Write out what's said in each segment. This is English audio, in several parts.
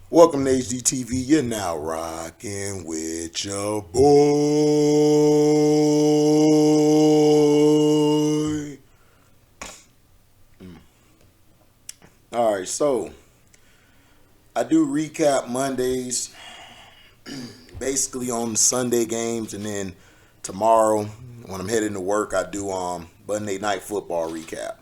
Welcome to HDiiTV. You're now rocking with your boy. All right, so I do recap Mondays, basically on the Sunday games, and then tomorrow when I'm heading to work, I do Monday night football recap.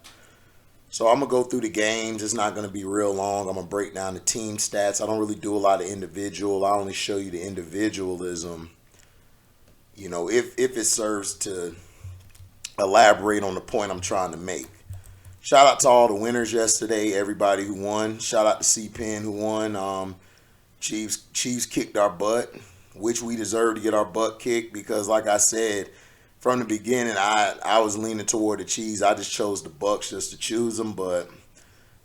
So I'm gonna go through the games. It's not gonna be real long. I'm gonna break down the team stats. I don't really do a lot of individual. I only show you the individualism. If it serves to elaborate on the point I'm trying to make. Shout out to all the winners yesterday. Everybody who won. Shout out to CPN who won. Chiefs kicked our butt, which we deserve to get our butt kicked because, like I said, from the beginning, I was leaning toward the Chiefs. I just chose the Bucks just to choose them, but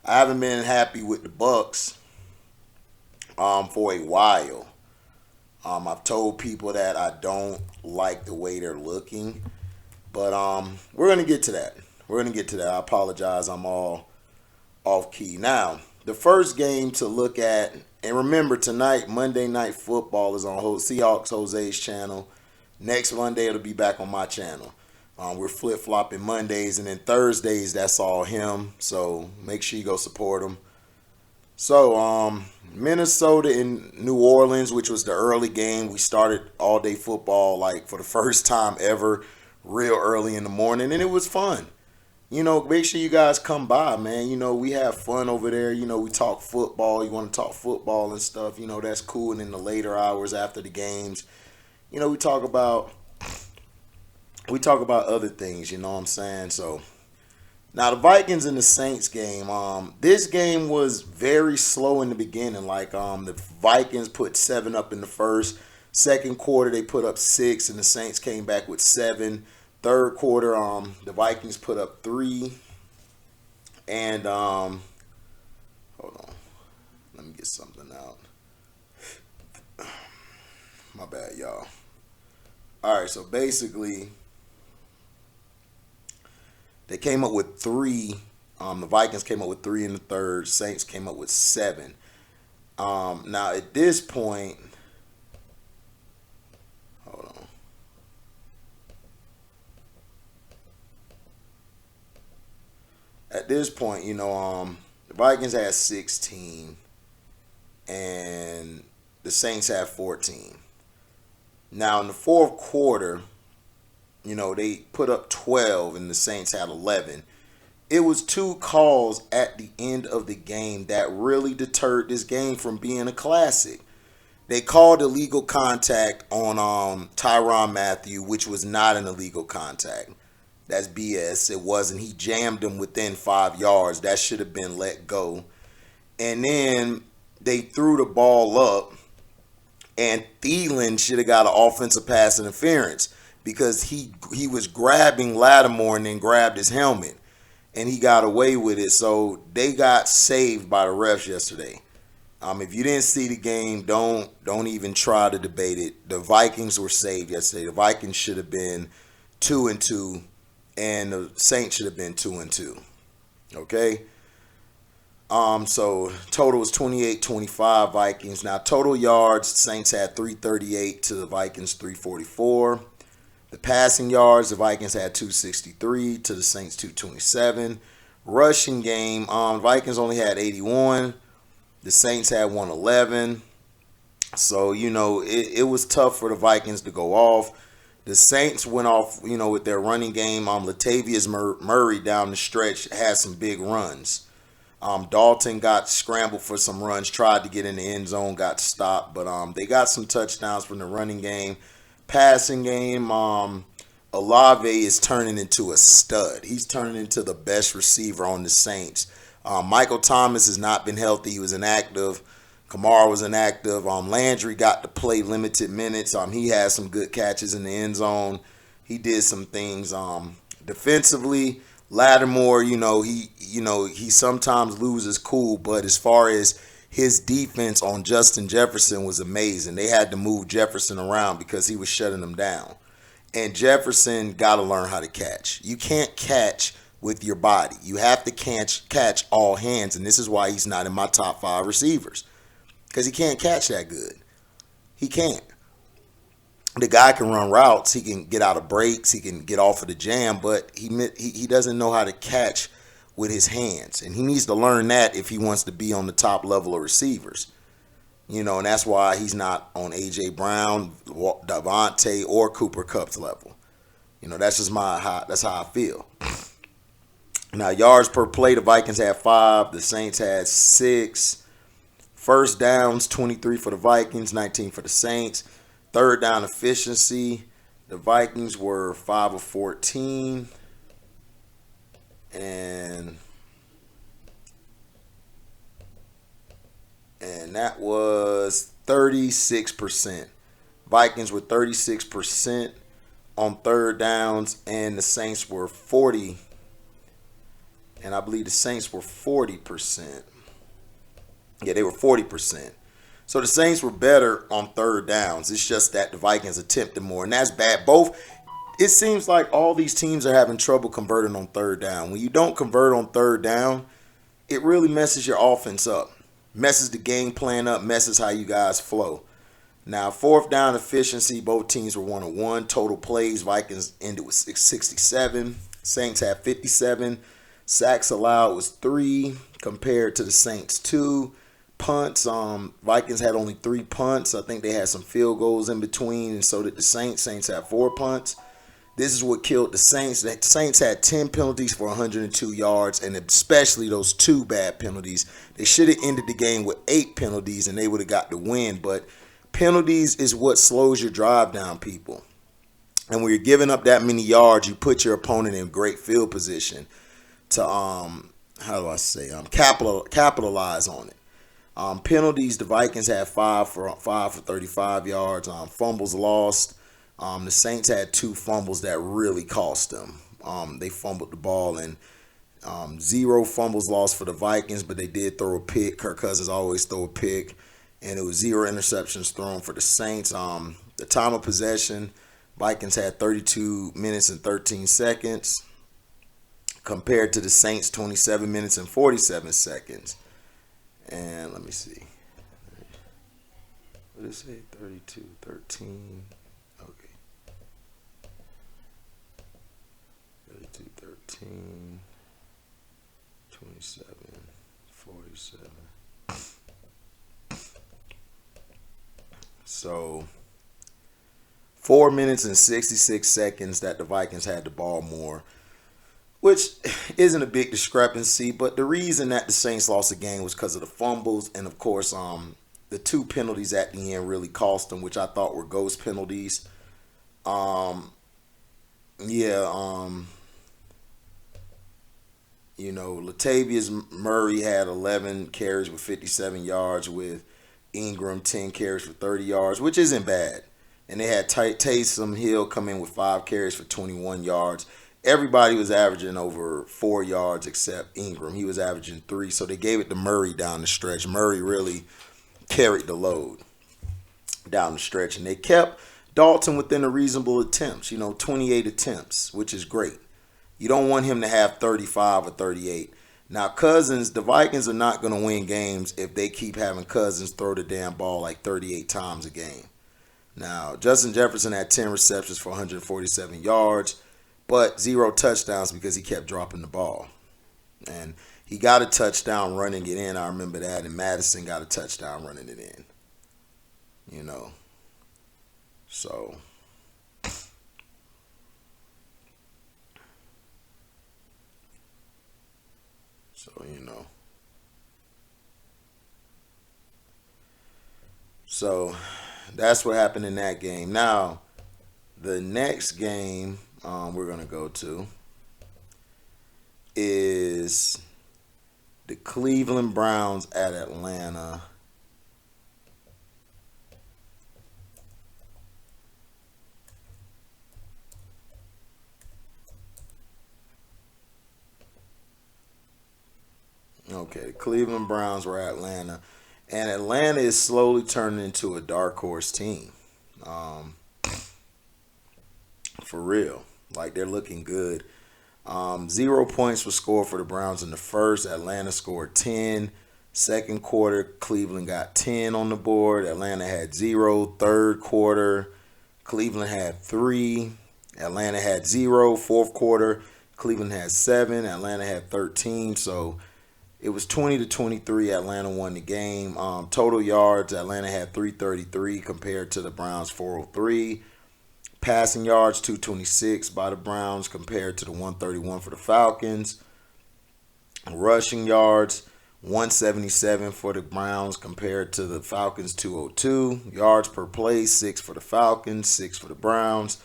I haven't been happy with the Bucks for a while. I've told people that I don't like the way they're looking, but we're gonna get to that. We're gonna get to that. I apologize. I'm all off key now. The first game to look at, and remember tonight, Monday Night Football is on Seahawks Jose's channel. Next Monday, it'll be back on my channel. We're flip-flopping Mondays, and then Thursdays, that's all him. So make sure you go support him. So Minnesota and New Orleans, which was the early game. We started all-day football, like, for the first time ever, real early in the morning, and it was fun. Make sure you guys come by, man. We have fun over there. We talk football. You want to talk football and stuff, that's cool. And in the later hours after the games, we talk about other things, you know what I'm saying? So now the Vikings and the Saints game, this game was very slow in the beginning. Like the Vikings put 7 up in the first. Second quarter they put up 6 and the Saints came back with 7. Third quarter, the Vikings put up 3. And hold on. Let me get something out. My bad, y'all. All right, so basically, they came up with 3. The Vikings came up with 3 in the third. Saints came up with 7. Now, at this point, hold on. At this point, the Vikings had 16, and the Saints had 14. Now, in the fourth quarter, they put up 12 and the Saints had 11. It was 2 calls at the end of the game that really deterred this game from being a classic. They called illegal contact on Tyrann Mathieu, which was not an illegal contact. That's BS. It wasn't. He jammed him within 5 yards. That should have been let go. And then they threw the ball up, and Thielen should have got an offensive pass interference because he was grabbing Lattimore and then grabbed his helmet, and he got away with it. So they got saved by the refs yesterday. If you didn't see the game, don't even try to debate it. The Vikings were saved yesterday. The Vikings should have been 2-2, and the Saints should have been 2-2. Okay. So total was 28-25 Vikings. Now total yards, Saints had 338 to the Vikings 344. The passing yards, the Vikings had 263 to the Saints 227. Rushing game, Vikings only had 81. The Saints had 111. So, it was tough for the Vikings to go off. The Saints went off, with their running game. Latavius Murray down the stretch had some big runs. Dalton got scrambled for some runs, tried to get in the end zone, got stopped, but they got some touchdowns from the running game. Passing game, Olave is turning into a stud. He's turning into the best receiver on the Saints. Michael Thomas has not been healthy. He was inactive. Kamara was inactive. Landry got to play limited minutes. He had some good catches in the end zone. He did some things defensively. Lattimore, he sometimes loses cool, but as far as his defense on Justin Jefferson was amazing. They had to move Jefferson around because he was shutting them down. And Jefferson got to learn how to catch. You can't catch with your body. You have to catch all hands, and this is why he's not in my top 5 receivers. because he can't catch that good. He can't. The guy can run routes. He can get out of breaks. He can get off of the jam, but he doesn't know how to catch with his hands, and he needs to learn that if he wants to be on the top level of receivers. You know, and that's why he's not on A.J. Brown, Davante, or Cooper Kupp's level. You know, that's just that's how I feel. Now, yards per play, the Vikings had 5. The Saints had 6. First downs, 23 for the Vikings, 19 for the Saints. Third down efficiency, the Vikings were 5 of 14. And that was 36%. Vikings were 36% on third downs, and the Saints were 40. And I believe the Saints were 40%. Yeah, they were 40%. So the Saints were better on third downs. It's just that the Vikings attempted more, and that's bad. It seems like all these teams are having trouble converting on third down. When you don't convert on third down, it really messes your offense up, messes the game plan up, messes how you guys flow. Now, fourth down efficiency, both teams were 1 of 1. Total plays, Vikings ended with 67. Saints had 57. Sacks allowed was 3 compared to the Saints 2. Punts, Vikings had only 3 punts. I think they had some field goals in between, and so did the Saints. Saints had 4 punts. This is what killed the Saints. The Saints had 10 penalties for 102 yards, and especially those 2 bad penalties. They should have ended the game with 8 penalties, and they would have got the win. But penalties is what slows your drive down, people. And when you're giving up that many yards, you put your opponent in great field position to capitalize on it. Penalties, the Vikings had 5 for 35 yards. Fumbles lost. The Saints had 2 fumbles that really cost them. They fumbled the ball, and 0 fumbles lost for the Vikings, but they did throw a pick. Kirk Cousins always throw a pick, and it was 0 interceptions thrown for the Saints. The time of possession, Vikings had 32 minutes and 13 seconds compared to the Saints 27 minutes and 47 seconds. And let me see. What did it say? 32, 13. Okay. 32, 13, 27, 47. So 4 minutes and 66 seconds that the Vikings had the ball more, which isn't a big discrepancy. But the reason that the Saints lost the game was because of the fumbles, and of course, the 2 penalties at the end really cost them, which I thought were ghost penalties. Latavius Murray had 11 carries with 57 yards, with Ingram 10 carries for 30 yards, which isn't bad. And they had Taysom Hill come in with 5 carries for 21 yards. Everybody was averaging over 4 yards except Ingram. He was averaging 3, so they gave it to Murray down the stretch. Murray really carried the load down the stretch, and they kept Dalton within a reasonable attempts, 28 attempts, which is great. You don't want him to have 35 or 38. Now, Cousins, the Vikings are not going to win games if they keep having Cousins throw the damn ball like 38 times a game. Now, Justin Jefferson had 10 receptions for 147 yards, but 0 touchdowns because he kept dropping the ball. And he got a touchdown running it in. I remember that. And Madison got a touchdown running it in. So. So that's what happened in that game. Now, the next game we're going to go to is the Cleveland Browns at Atlanta. Okay, the Cleveland Browns were at Atlanta. And Atlanta is slowly turning into a dark horse team. For real. Like, they're looking good. 0 points were scored for the Browns in the first. Atlanta scored 10. Second quarter, Cleveland got 10 on the board. Atlanta had 0. Third quarter, Cleveland had 3. Atlanta had 0. Fourth quarter, Cleveland had 7. Atlanta had 13. So it was 20-23. Atlanta won the game. Total yards, Atlanta had 333 compared to the Browns 403. Passing yards, 226 by the Browns compared to the 131 for the Falcons. Rushing yards, 177 for the Browns compared to the Falcons 202. Yards per play, 6 for the Falcons, 6 for the Browns.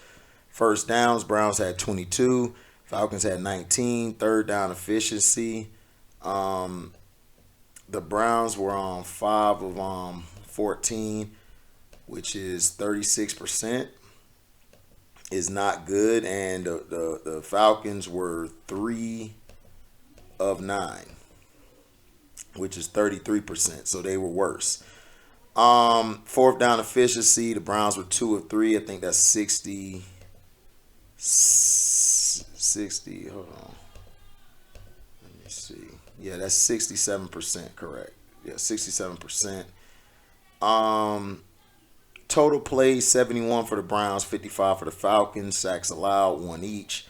First downs, Browns had 22. Falcons had 19. Third down efficiency. The Browns were on 5 of 14, which is 36%. Is not good, and the Falcons were 3 of 9, which is 33%. So they were worse. Fourth down efficiency, the Browns were 2 of 3. I think that's 60. Hold on. Let me see. Yeah, that's 67%, correct. Yeah, 67%. Total plays, 71 for the Browns, 55 for the Falcons. Sacks allowed, 1 each.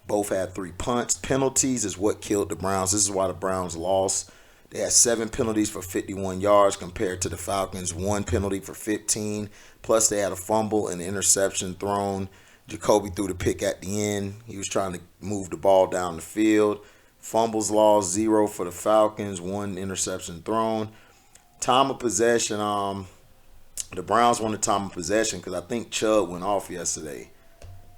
Both had 3 punts. Penalties is what killed the Browns. This is why the Browns lost. They had 7 penalties for 51 yards compared to the Falcons' 1 penalty for 15. Plus, they had a fumble and an interception thrown. Jacoby threw the pick at the end. He was trying to move the ball down the field. Fumbles lost, 0 for the Falcons, 1 interception thrown. Time of possession, the Browns won the time of possession because I think Chubb went off yesterday.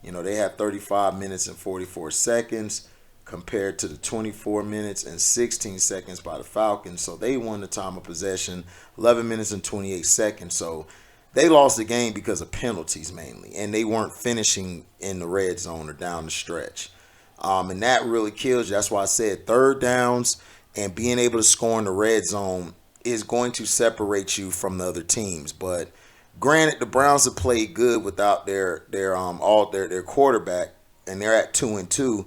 You know, they had 35 minutes and 44 seconds compared to the 24 minutes and 16 seconds by the Falcons. So they won the time of possession, 11 minutes and 28 seconds. So they lost the game because of penalties mainly, and they weren't finishing in the red zone or down the stretch. And that really kills you. That's why I said third downs and being able to score in the red zone is going to separate you from the other teams. But granted, the Browns have played good without their quarterback, and they're at 2-2,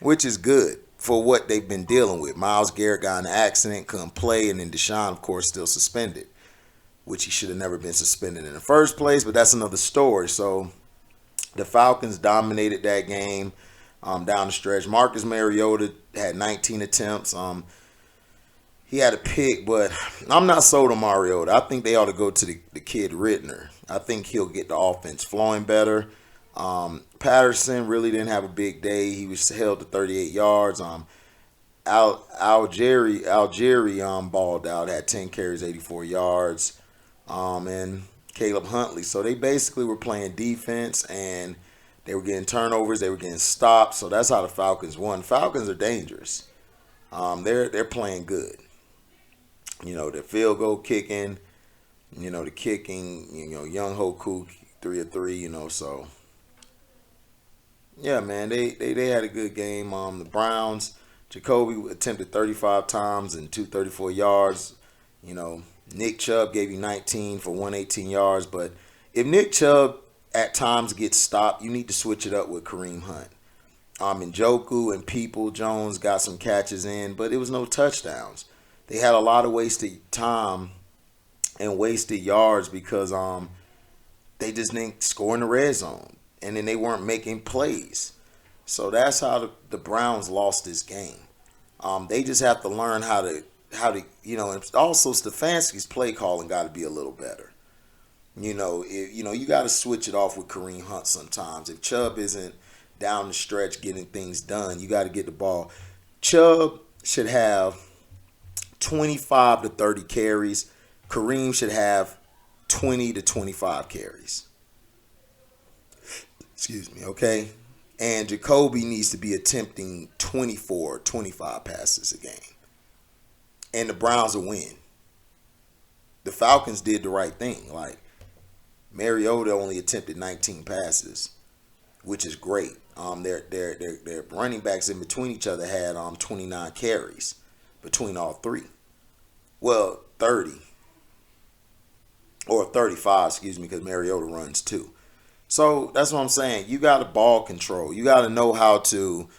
which is good for what they've been dealing with. Myles Garrett got in an accident, couldn't play, and then Deshaun, of course, still suspended, which he should have never been suspended in the first place, but that's another story. So the Falcons dominated that game down the stretch. Marcus Mariota had 19 attempts. He had a pick, but I'm not sold on Mariota. I think they ought to go to the kid Rittner. I think he'll get the offense flowing better. Patterson really didn't have a big day. He was held to 38 yards. Algieri balled out, had 10 carries, 84 yards. And Caleb Huntley. So they basically were playing defense, and they were getting turnovers. They were getting stopped. So that's how the Falcons won. Falcons are dangerous. They're playing good. You know, the field goal kicking, you know, the kicking, you know, Young Hoku 3 of 3, you know, so yeah, man, they had a good game. The Browns, Jacoby attempted 35 times and 234 yards. You know, Nick Chubb gave you 19 for 118 yards, but if Nick Chubb at times gets stopped, you need to switch it up with Kareem Hunt. Njoku and People Jones got some catches in, but it was no touchdowns. They had a lot of wasted time and wasted yards because they just didn't score in the red zone, and then they weren't making plays. So that's how the Browns lost this game. They just have to learn how to you know, and also Stefanski's play calling got to be a little better. You know, you got to switch it off with Kareem Hunt sometimes. If Chubb isn't down the stretch getting things done, you got to get the ball. Chubb should have 25 to 30 carries. Kareem should have 20 to 25 carries. Excuse me, okay? And Jacoby needs to be attempting 24, 25 passes a game. And the Browns will win. The Falcons did the right thing. Like, Mariota only attempted 19 passes, which is great. Their running backs in between each other had 29 carries between all three. Well, 30. Or 35, excuse me, because Mariota runs too. So that's what I'm saying. You got to ball control. You got to know how to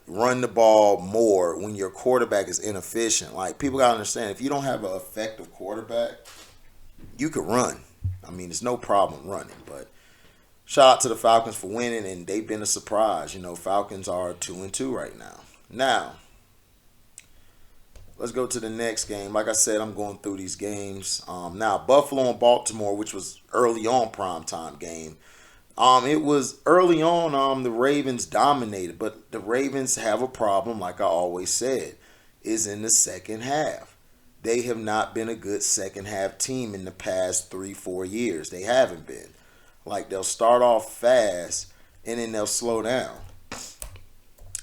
run the ball more when your quarterback is inefficient. Like, people got to understand, if you don't have an effective quarterback, you could run. I mean, there's no problem running. But shout out to the Falcons for winning, and they've been a surprise. You know, Falcons are 2-2 right now. Now, let's go to the next game. Like I said, I'm going through these games. Now, Buffalo and Baltimore, which was early on primetime game. It was early on, the Ravens dominated, but the Ravens have a problem, like I always said, is in the second half. They have not been a good second half team in the past 3-4 years. They haven't been. Like, they'll start off fast and then they'll slow down.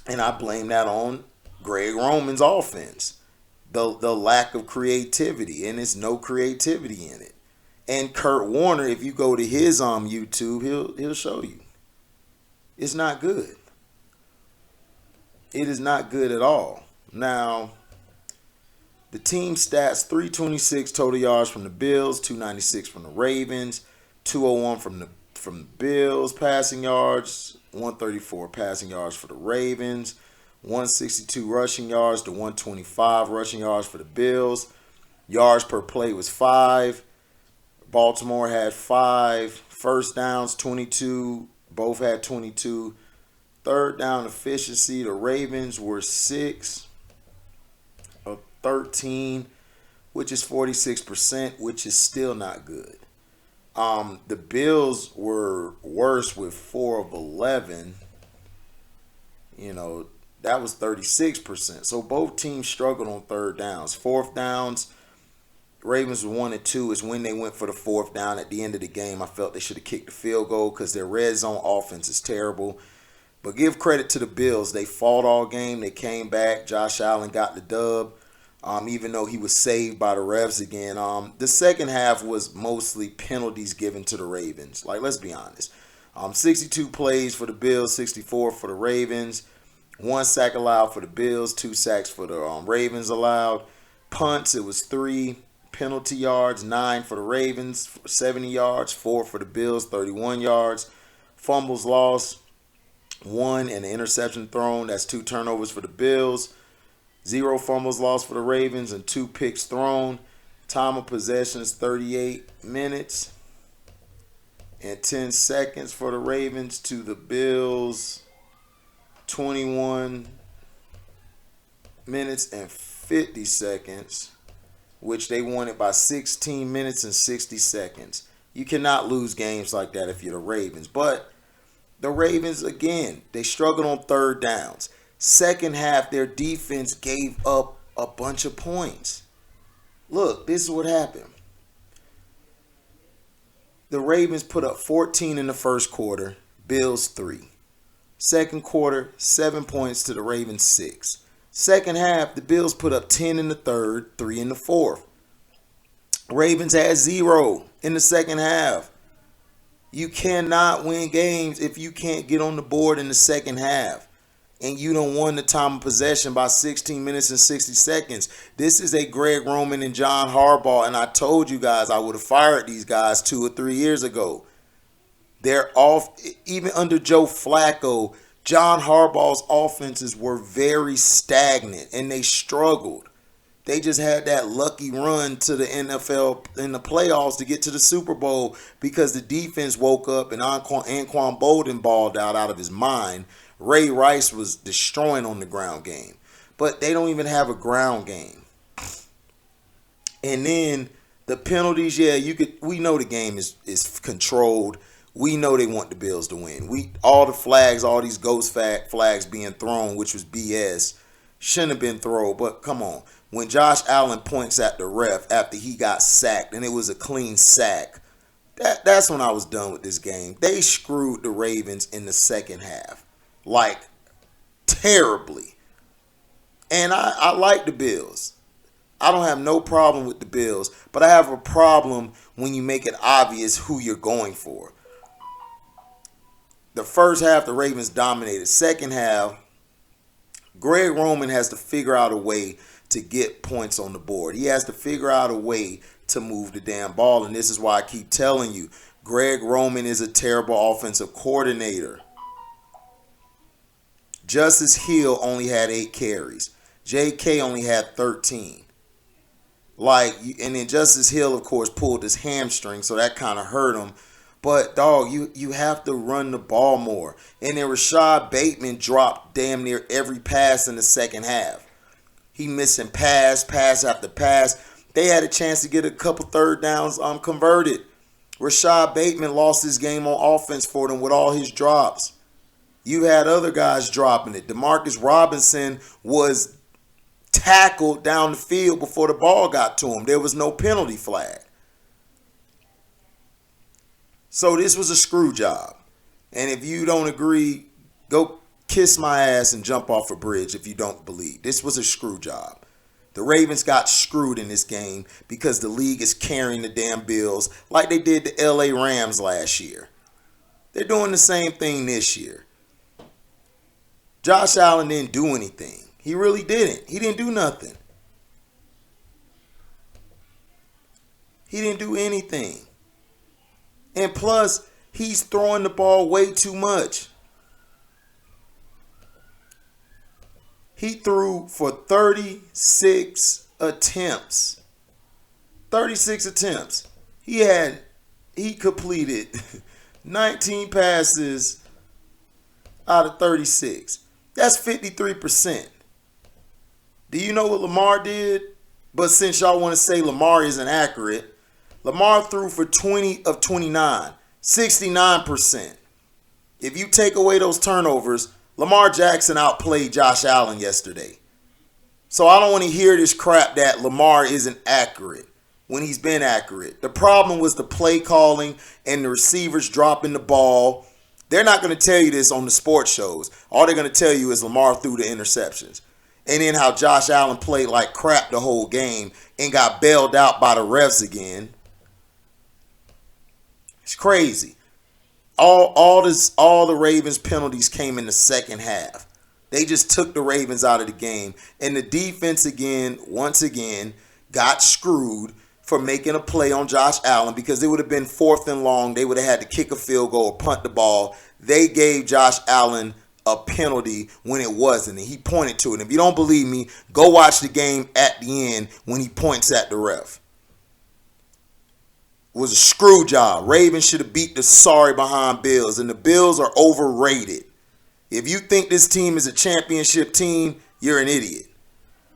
And I blame that on Greg Roman's offense. The lack of creativity, and there's no creativity in it. And Kurt Warner, if you go to his YouTube, he'll show you. It's not good. It is not good at all. Now, the team stats: 326 total yards from the Bills, 296 from the Ravens, 201 from the Bills passing yards, 134 passing yards for the Ravens, 162 rushing yards to 125 rushing yards for the Bills. Yards per play was 5. Baltimore had 5. First downs, 22. Both had 22. Third down efficiency, the Ravens were 6 of 13, which is 46%, which is still not good. The Bills were worse with 4 of 11. You know, that was 36%. So both teams struggled on third downs. Fourth downs, Ravens were 1 and 2 is when they went for the fourth down at the end of the game. I felt they should have kicked the field goal because their red zone offense is terrible. But give credit to the Bills. They fought all game. They came back. Josh Allen got the dub, even though he was saved by the refs again. The second half was mostly penalties given to the Ravens. Like, let's be honest. 62 plays for the Bills, 64 for the Ravens. 1 sack allowed for the Bills, 2 sacks for the Ravens allowed. Punts, it was 3. Penalty yards, 9 for the Ravens, 70 yards, 4 for the Bills, 31 yards. Fumbles lost, 1, and an interception thrown. That's 2 turnovers for the Bills. 0 fumbles lost for the Ravens and 2 picks thrown. Time of possession is 38 minutes and 10 seconds for the Ravens to the Bills. 21 minutes and 50 seconds, which they won it by 16 minutes and 60 seconds. You cannot lose games like that if you're the Ravens. But the Ravens, again, they struggled on third downs. Second half, their defense gave up a bunch of points. Look, this is what happened. The Ravens put up 14 in the first quarter, Bills 3. Second quarter, 7 points to the Ravens 6. Second half, the Bills put up 10 in the third, 3 in the fourth. Ravens had 0 in the second half. You cannot win games if you can't get on the board in the second half. And you don't won the time of possession by 16 minutes and 60 seconds. This is a Greg Roman and John Harbaugh, and I told you guys I would have fired these guys 2 or 3 years ago. They're off, even under Joe Flacco. John Harbaugh's offenses were very stagnant, and they struggled. They just had that lucky run to the NFL in the playoffs to get to the Super Bowl because the defense woke up and Anquan Bolden balled out of his mind. Ray Rice was destroying on the ground game. But they don't even have a ground game. And then the penalties, we know the game is controlled. We know they want the Bills to win. All the flags, all these ghost flags being thrown, which was BS, shouldn't have been thrown. But come on. When Josh Allen points at the ref after he got sacked, and it was a clean sack, that's when I was done with this game. They screwed the Ravens in the second half. Like, terribly. And I like the Bills. I don't have no problem with the Bills, but I have a problem when you make it obvious who you're going for. The first half, the Ravens dominated. Second half, Greg Roman has to figure out a way to get points on the board. He has to figure out a way to move the damn ball, and this is why I keep telling you, Greg Roman is a terrible offensive coordinator. Justice Hill only had 8 carries. J.K. only had 13. And then Justice Hill, of course, pulled his hamstring, so that kind of hurt him. But, dog, you have to run the ball more. And then Rashad Bateman dropped damn near every pass in the second half. He missing pass after pass. They had a chance to get a couple third downs converted. Rashad Bateman lost his game on offense for them with all his drops. You had other guys dropping it. Demarcus Robinson was tackled down the field before the ball got to him. There was no penalty flag. So this was a screw job. And if you don't agree, go kiss my ass and jump off a bridge if you don't believe. This was a screw job. The Ravens got screwed in this game because the league is carrying the damn Bills like they did the LA Rams last year. They're doing the same thing this year. Josh Allen didn't do anything. He really didn't. He didn't do nothing. He didn't do anything. And plus, he's throwing the ball way too much. He threw for 36 attempts. 36 attempts. He completed 19 passes out of 36. That's 53%. Do you know what Lamar did? But since y'all want to say Lamar isn't accurate, Lamar threw for 20 of 29, 69%. If you take away those turnovers, Lamar Jackson outplayed Josh Allen yesterday. So I don't want to hear this crap that Lamar isn't accurate when he's been accurate. The problem was the play calling and the receivers dropping the ball. They're not going to tell you this on the sports shows. All they're going to tell you is Lamar threw the interceptions. And then how Josh Allen played like crap the whole game and got bailed out by the refs again. It's crazy. All the Ravens penalties came in the second half. They just took the Ravens out of the game. And the defense once again, got screwed for making a play on Josh Allen because it would have been 4th and long. They would have had to kick a field goal or punt the ball. They gave Josh Allen a penalty when it wasn't, and he pointed to it. If you don't believe me, go watch the game at the end when he points at the ref. It was a screw job. Ravens should have beat the sorry behind Bills, and the Bills are overrated. If you think this team is a championship team, you're an idiot.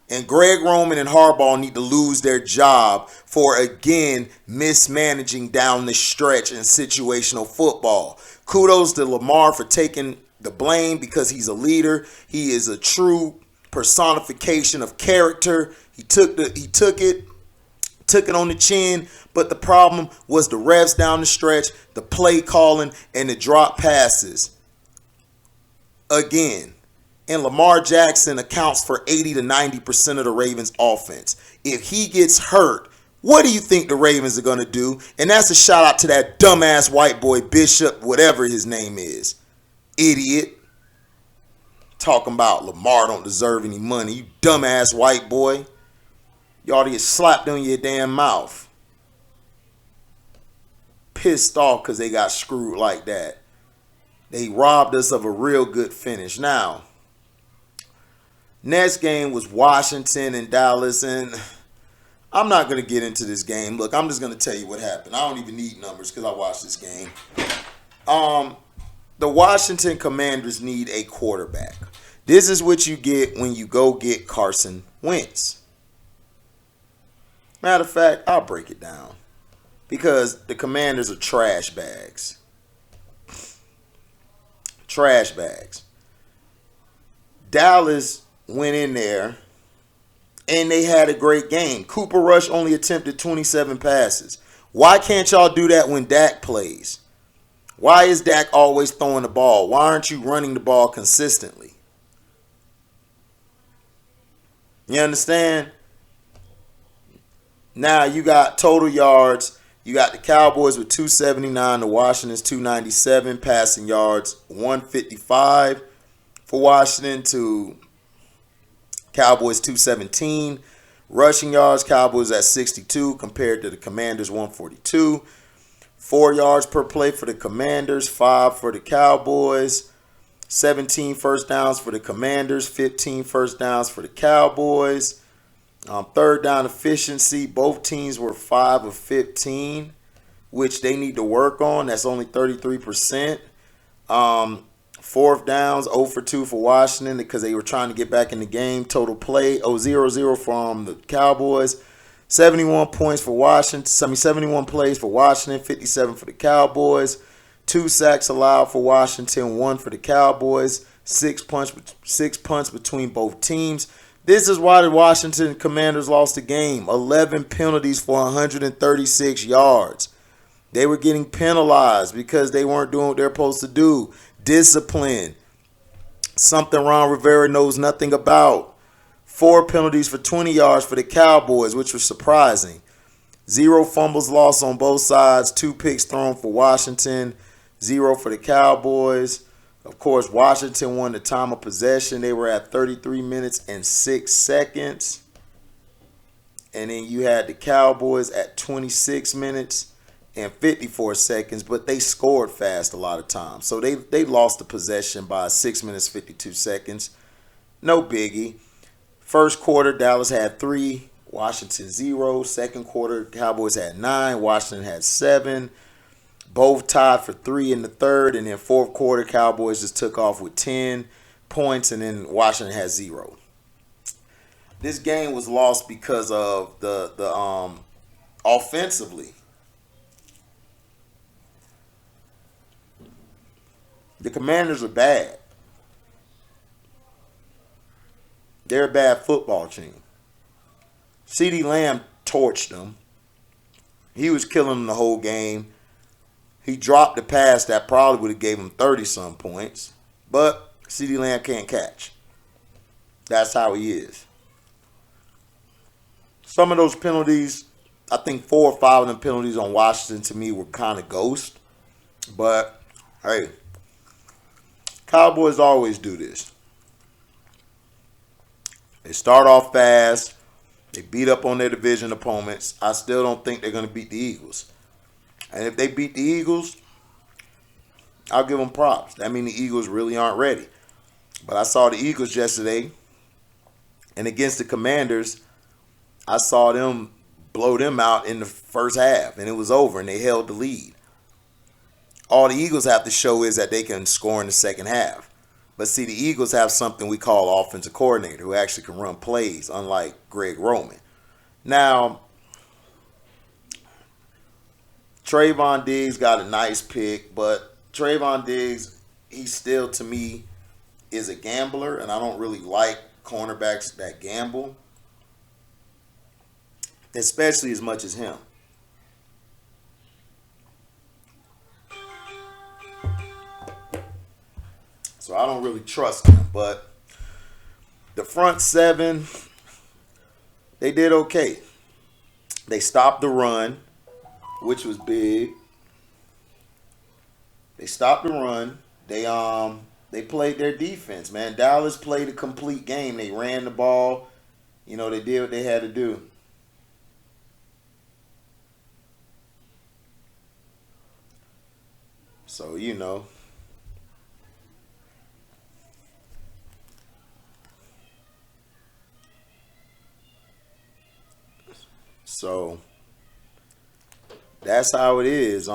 And Greg Roman and Harbaugh need to lose their job for, again, mismanaging down the stretch in situational football. Kudos to Lamar for taking the blame because he's a leader. He is a true personification of character. He took it on the chin, but the problem was the refs down the stretch, the play calling, and the drop passes. Again, and Lamar Jackson accounts for 80 to 90% of the Ravens' offense. If he gets hurt, what do you think the Ravens are going to do? And that's a shout out to that dumbass white boy Bishop, whatever his name is. Idiot. Talking about Lamar don't deserve any money. You dumbass white boy. You ought to get slapped on your damn mouth. Pissed off because they got screwed like that. They robbed us of a real good finish. Now, next game was Washington and Dallas, and I'm not going to get into this game. Look, I'm just going to tell you what happened. I don't even need numbers because I watched this game. The Washington Commanders need a quarterback. This is what you get when you go get Carson Wentz. Matter of fact, I'll break it down. Because the Commanders are trash bags. Trash bags. Dallas went in there and they had a great game. Cooper Rush only attempted 27 passes. Why can't y'all do that when Dak plays? Why is Dak always throwing the ball? Why aren't you running the ball consistently? You understand? Now you got total yards. You got the Cowboys with 279, the Washington's 297, passing yards 155 for Washington to Cowboys 217. Rushing yards, Cowboys at 62 compared to the Commanders 142. 4 yards per play for the Commanders, 5 for the Cowboys. 17 first downs for the Commanders, 15 first downs for the Cowboys. Third down efficiency, both teams were 5 of 15, which they need to work on. That's only 33%. Fourth downs, 0 for 2 for Washington because they were trying to get back in the game. Total play, 0-0 from the Cowboys. 71 points for Washington. 71 plays for Washington, 57 for the Cowboys. 2 sacks allowed for Washington, 1 for the Cowboys. 6 punts between both teams. This is why the Washington Commanders lost the game. 11 penalties for 136 yards. They were getting penalized because they weren't doing what they're supposed to do. Discipline. Something Ron Rivera knows nothing about. 4 penalties for 20 yards for the Cowboys, which was surprising. 0 fumbles lost on both sides. 2 picks thrown for Washington. 0 for the Cowboys. Of course, Washington won the time of possession. They were at 33 minutes and 6 seconds. And then you had the Cowboys at 26 minutes and 54 seconds, but they scored fast a lot of times. So they lost the possession by 6 minutes, 52 seconds. No biggie. First quarter, Dallas had 3, Washington 0. Second quarter, Cowboys had 9, Washington had 7. Both tied for 3 in the third, and then fourth quarter, Cowboys just took off with 10 points, and then Washington had 0. This game was lost because of the offensively. The Commanders are bad. They're a bad football team. CeeDee Lamb torched them. He was killing them the whole game. He dropped the pass that probably would have gave him 30-some points. But CeeDee Lamb can't catch. That's how he is. Some of those penalties, I think 4 or 5 of them penalties on Washington to me were kind of ghost. But, hey, Cowboys always do this. They start off fast. They beat up on their division opponents. I still don't think they're going to beat the Eagles. And if they beat the Eagles, I'll give them props. That means the Eagles really aren't ready. But I saw the Eagles yesterday, and against the Commanders, I saw them blow them out in the first half, and it was over, and they held the lead. All the Eagles have to show is that they can score in the second half. But see, the Eagles have something we call offensive coordinator who actually can run plays, unlike Greg Roman. Now, Trayvon Diggs got a nice pick, but Trayvon Diggs, he still, to me, is a gambler, and I don't really like cornerbacks that gamble, especially as much as him. So I don't really trust him, but the front 7, they did okay. They stopped the run, which was big. They stopped the run. They played their defense, man. Dallas played a complete game. They ran the ball. You know, they did what they had to do. So, you know. So that's how it is.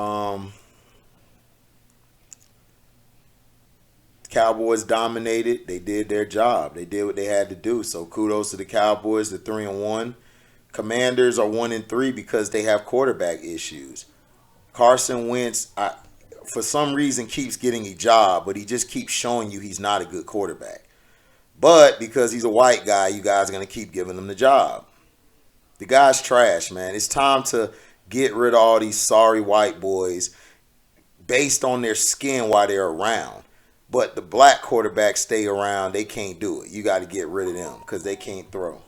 Cowboys dominated. They did their job. They did what they had to do. So kudos to the Cowboys. They're 3-1. Commanders are 1-3 because they have quarterback issues. Carson Wentz, for some reason, keeps getting a job, but he just keeps showing you he's not a good quarterback. But because he's a white guy, you guys are going to keep giving him the job. The guy's trash, man. It's time to get rid of all these sorry white boys based on their skin while they're around. But the black quarterbacks stay around. They can't do it. You got to get rid of them because they can't throw.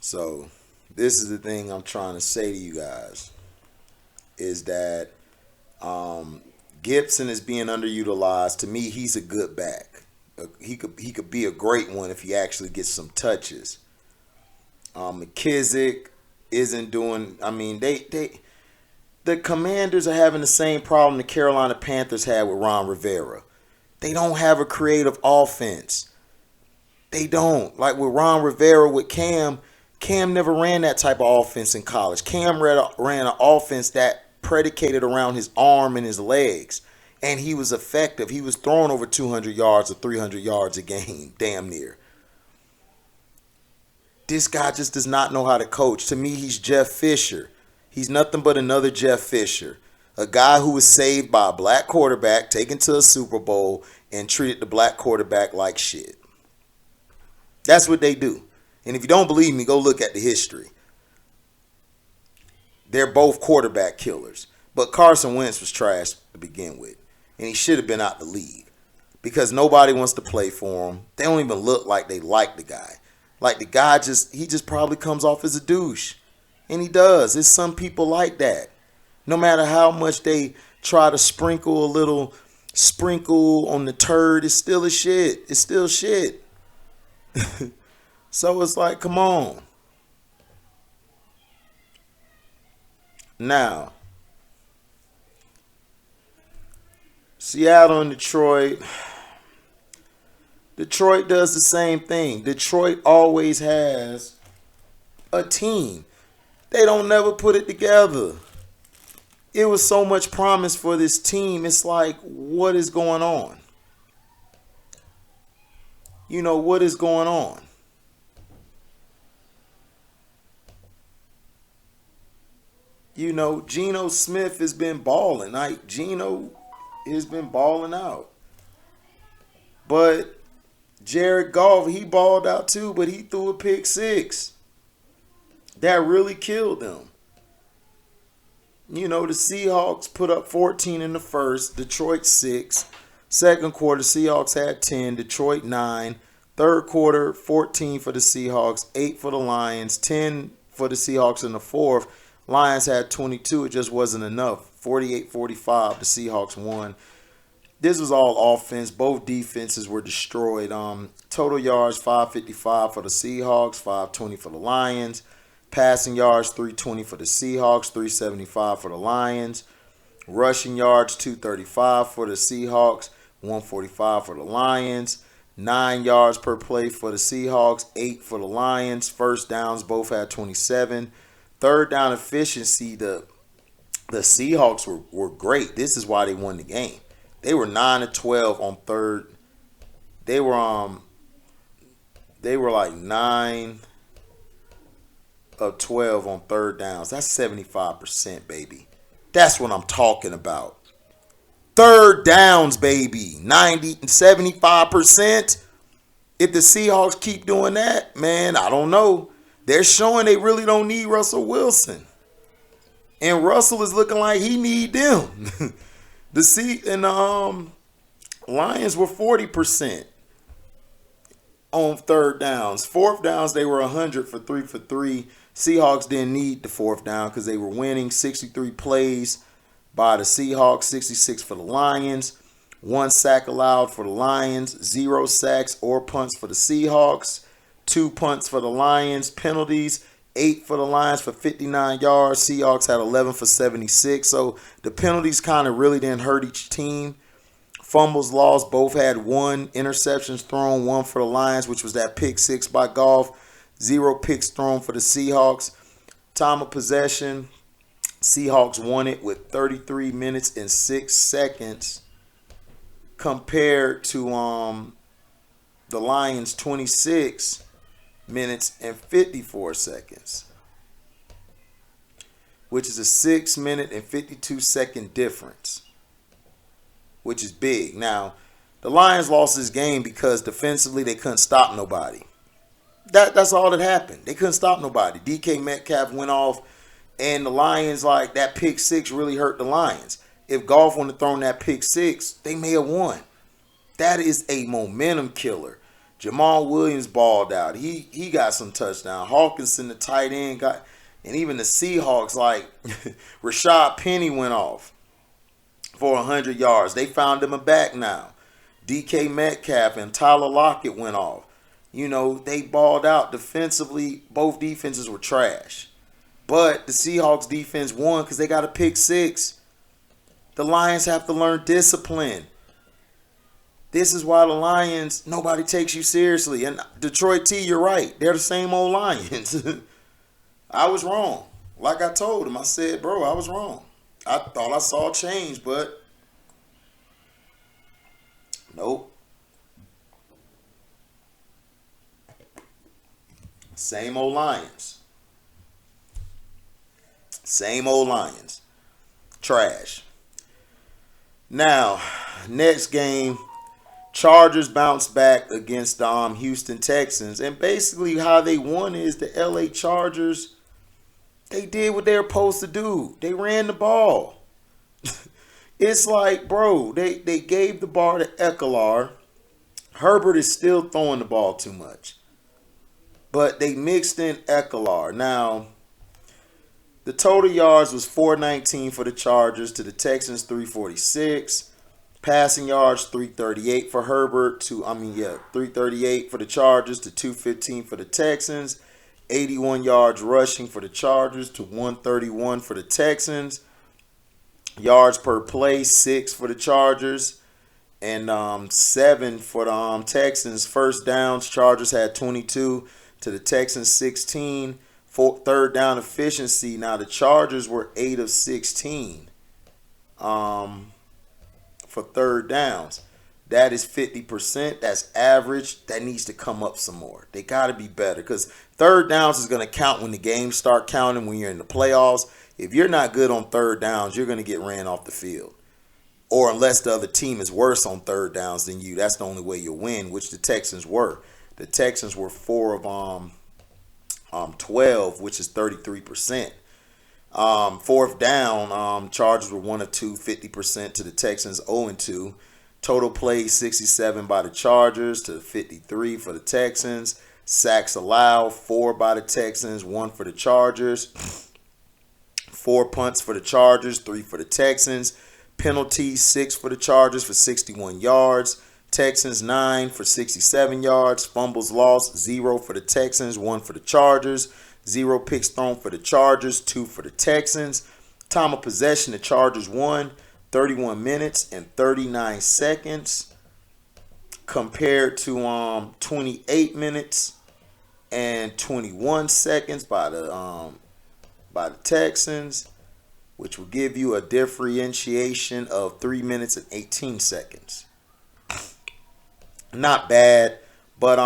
So this is the thing I'm trying to say to you guys is that Gibson is being underutilized. To me, he's a good back. He could be a great one if he actually gets some touches. McKissick isn't doing. I mean, the Commanders are having the same problem the Carolina Panthers had with Ron Rivera. They don't have a creative offense. They don't. Like with Ron Rivera, with Cam never ran that type of offense in college. Cam ran an offense that predicated around his arm and his legs. And he was effective. He was throwing over 200 yards or 300 yards a game, damn near. This guy just does not know how to coach. To me, he's Jeff Fisher. He's nothing but another Jeff Fisher. A guy who was saved by a black quarterback, taken to a Super Bowl, and treated the black quarterback like shit. That's what they do. And if you don't believe me, go look at the history. They're both quarterback killers. But Carson Wentz was trash to begin with. And he should have been out the league. Because nobody wants to play for him. They don't even look like they like the guy. Like the guy he just probably comes off as a douche. And he does. There's some people like that. No matter how much they try to sprinkle a little sprinkle on the turd, it's still a shit. It's still shit. So it's like, come on. Now, Seattle and Detroit. Detroit does the same thing. Detroit always has a team. They don't never put it together. It was so much promise for this team. It's like, what is going on? You know, what is going on? You know, Geno Smith has been balling. Like, Geno has been balling out. But Jared Goff, he balled out too, but he threw a pick six. That really killed them. You know, the Seahawks put up 14 in the first, Detroit 6. Second quarter, Seahawks had 10, Detroit 9. Third quarter, 14 for the Seahawks, 8 for the Lions, 10 for the Seahawks in the fourth. Lions had 22. It just wasn't enough. 48-45, the Seahawks won. This was all offense. Both defenses were destroyed. Total yards, 555 for the Seahawks, 520 for the Lions. Passing yards, 320 for the Seahawks, 375 for the Lions. Rushing yards, 235 for the Seahawks, 145 for the Lions. 9 yards per play for the Seahawks, 8 for the Lions. First downs, both had 27. Third down efficiency, the Seahawks were great. This is why they won the game. They were 9 of 12 on third. They were like 9 of 12 on third downs. That's 75%, baby. That's what I'm talking about. Third downs, baby. 90 and 75%. If the Seahawks keep doing that, man, I don't know. They're showing they really don't need Russell Wilson. And Russell is looking like he need them. The Lions were 40% on third downs. Fourth downs, they were 100 for 3 for 3. Seahawks didn't need the fourth down because they were winning. 63 plays by the Seahawks, 66 for the Lions. 1 sack allowed for the Lions, 0 sacks or punts for the Seahawks. 2 punts for the Lions, penalties, 8 for the Lions for 59 yards. Seahawks had 11 for 76. So the penalties kind of really didn't hurt each team. Fumbles lost, both had 1. Interceptions thrown, 1 for the Lions, which was that pick 6 by Goff. 0 picks thrown for the Seahawks. Time of possession, Seahawks won it with 33 minutes and 6 seconds compared to the Lions 26 minutes and 54 seconds, which is a 6 minute and 52 second difference, which is big. Now, the Lions lost this game because defensively they couldn't stop nobody. That's all that happened. They couldn't stop nobody. DK Metcalf went off, and the Lions, like, that pick 6 really hurt the Lions. If Goff wouldn't have thrown that pick 6, they may have won. That is a momentum killer. Jamal Williams balled out. He got some touchdown. Hawkinson, the tight end, got, and even the Seahawks, like Rashad Penny went off. for 100 yards. They found him a back now. DK Metcalf and Tyler Lockett went off. You know, they balled out defensively. Both defenses were trash. But the Seahawks defense won because they got a pick six. The Lions have to learn discipline. This is why the Lions, nobody takes you seriously. And Detroit T, you're right. They're the same old Lions. I was wrong. Like I told him, I said, bro, I was wrong. I thought I saw change, but nope. Same old Lions. Same old Lions. Trash. Now, next game, Chargers bounced back against Houston Texans. And basically how they won is the LA Chargers, they did what they were supposed to do. They ran the ball. It's like, bro, they gave the ball to Ekeler. Herbert is still throwing the ball too much. But they mixed in Ekeler. Now, the total yards was 419 for the Chargers to the Texans 346. Passing yards 338 for Herbert 338 for the Chargers to 215 for the Texans. 81 yards rushing for the Chargers to 131 for the Texans. Yards per play 6 for the Chargers and 7 for the Texans. First downs, Chargers had 22 to the Texans 16. Third down efficiency. Now the Chargers were 8 of 16 for third downs. That is 50%. That's average. That needs to come up some more. They got to be better because third downs is going to count when the games start counting, when you're in the playoffs. If you're not good on third downs, you're going to get ran off the field. Or unless the other team is worse on third downs than you, that's the only way you'll win, which the Texans were. The Texans were 4 of 12, which is 33%. Fourth down, Chargers were 1 of 2, 50% to the Texans, 0 and 2. Total plays 67 by the Chargers to 53 for the Texans. Sacks allowed 4 by the Texans, 1 for the Chargers. 4 punts for the Chargers, 3 for the Texans. Penalties 6 for the Chargers for 61 yards. Texans 9 for 67 yards. Fumbles lost 0 for the Texans, 1 for the Chargers. 0 picks thrown for the Chargers, 2 for the Texans. Time of possession, the Chargers won 31 minutes and 39 seconds compared to 28 minutes and 21 seconds by the Texans, which will give you a differentiation of 3 minutes and 18 seconds. Not bad. But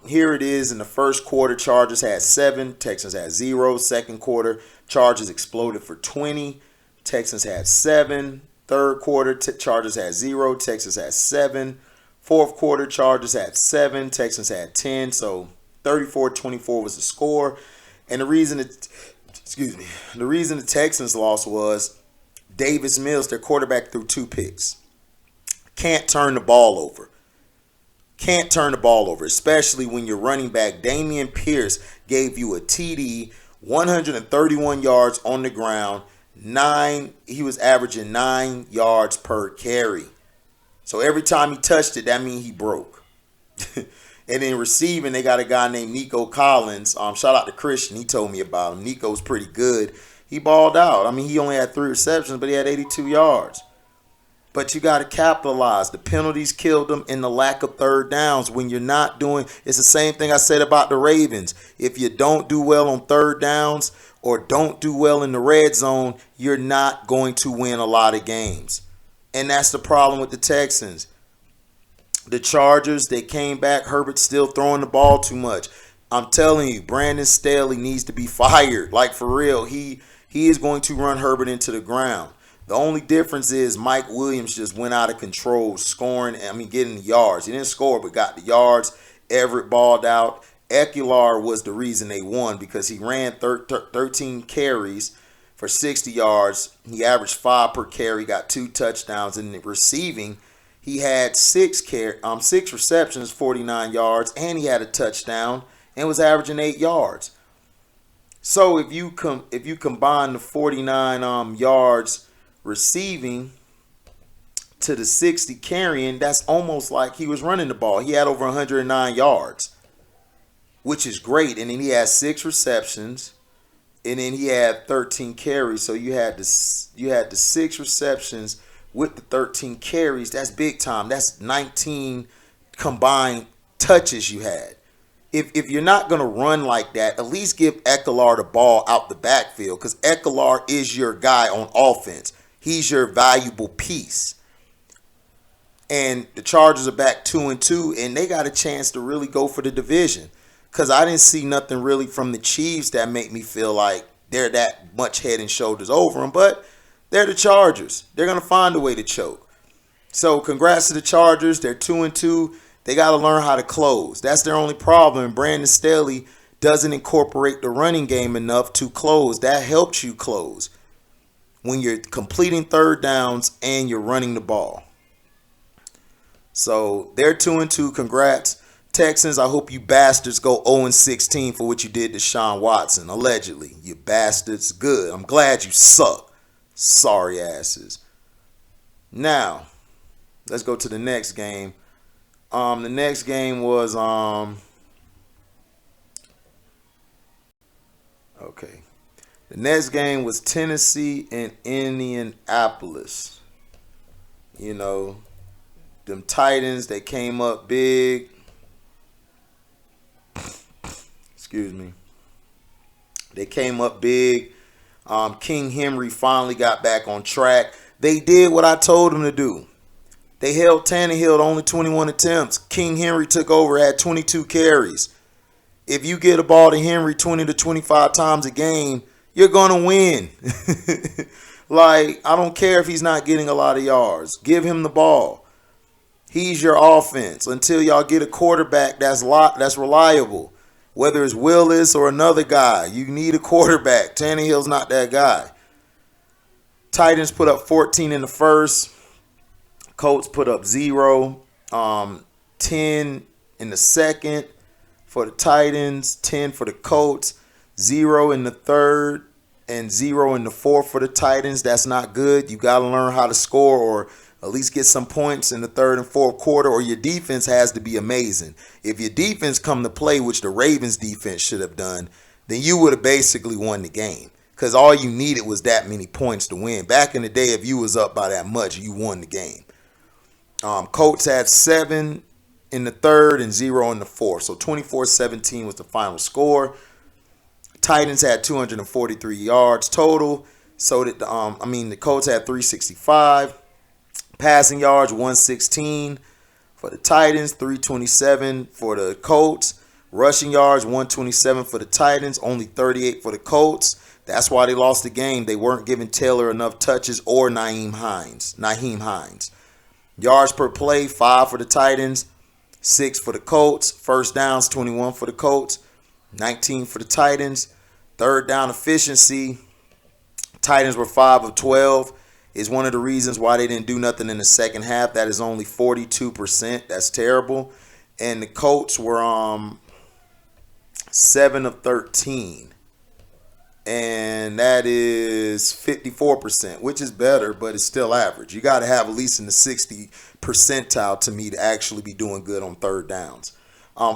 here it is in the first quarter. Chargers had 7. Texans had 0. Second quarter, Chargers exploded for 20. Texans had 7. Third quarter, Chargers had 0. Texans had 7. Fourth quarter, Chargers had 7. Texans had 10. So 34-24 was the score. And the reason the Texans lost was Davis Mills, their quarterback, threw 2 picks. Can't turn the ball over. Can't turn the ball over, especially when your running back, Dameon Pierce, gave you a TD, 131 yards on the ground, he was averaging 9 yards per carry. So every time he touched it, that means he broke. And in receiving, they got a guy named Nico Collins. Shout out to Christian. He told me about him. Nico's pretty good. He balled out. I mean, he only had 3 receptions, but he had 82 yards. But you got to capitalize. The penalties killed them and the lack of third downs. When you're not doing, it's the same thing I said about the Ravens. If you don't do well on third downs or don't do well in the red zone, you're not going to win a lot of games. And that's the problem with the Texans. The Chargers, they came back. Herbert's still throwing the ball too much. I'm telling you, Brandon Staley needs to be fired. Like, for real, he is going to run Herbert into the ground. The only difference is Mike Williams just went out of control, getting the yards. He didn't score, but got the yards. Everett balled out. Ekeler was the reason they won because he ran 13 carries for 60 yards. He averaged 5 per carry, got 2 touchdowns. In the receiving, he had 6 receptions, 49 yards, and he had a touchdown and was averaging 8 yards. So if you combine the 49 yards receiving to the 60 carrying, that's almost like he was running the ball. He had over 109 yards, which is great. And then he had 6 receptions, and then he had 13 carries. So you had the 6 receptions with the 13 carries. That's big time. That's 19 combined touches you had. If you're not going to run like that, at least give Ekeler the ball out the backfield, because Ekeler is your guy on offense. He's your valuable piece. And the Chargers are back 2-2, and they got a chance to really go for the division, because I didn't see nothing really from the Chiefs that made me feel like they're that much head and shoulders over them. But they're the Chargers. They're going to find a way to choke. So congrats to the Chargers. They're 2-2. They got to learn how to close. That's their only problem. Brandon Staley doesn't incorporate the running game enough to close. That helps you close when you're completing third downs and you're running the ball. So they're 2-2. Congrats. Texans, I hope you bastards go 0-16 for what you did to Sean Watson, allegedly. You bastards. Good. I'm glad you suck. Sorry asses. Now, let's go to the next game. The next game was okay. The next game was Tennessee and Indianapolis. You know, them Titans, they came up big. Excuse me. They came up big. King Henry finally got back on track. They did what I told them to do. They held Tannehill to only 21 attempts. King Henry took over at 22 carries. If you get a ball to Henry 20 to 25 times a game, you're going to win. Like, I don't care if he's not getting a lot of yards. Give him the ball. He's your offense until y'all get a quarterback that's reliable. Whether it's Willis or another guy, you need a quarterback. Tannehill's not that guy. Titans put up 14 in the first. Colts put up 0, 10 in the second for the Titans, 10 for the Colts, 0 in the third, and 0 in the fourth for the Titans. That's not good. You got to learn how to score, or at least get some points in the third and fourth quarter, or your defense has to be amazing. If your defense come to play, which the Ravens defense should have done, then you would have basically won the game, because all you needed was that many points to win. Back in the day, if you was up by that much, you won the game. Colts had 7 in the third and 0 in the fourth. So 24-17 was the final score. Titans had 243 yards total. So did the Colts had 365. Passing yards 116 for the Titans, 327 for the Colts. Rushing yards 127 for the Titans, only 38 for the Colts. That's why they lost the game. They weren't giving Taylor enough touches, or Nyheim Hines. Yards per play, 5 for the Titans, 6 for the Colts. First downs, 21 for the Colts, 19 for the Titans. Third down efficiency, Titans were 5 of 12. Is one of the reasons why they didn't do nothing in the second half. That is only 42%. That's terrible. And the Colts were 7 of 13. And that is 54%, which is better, but it's still average. You got to have at least in the 60 percentile to me to actually be doing good on third downs.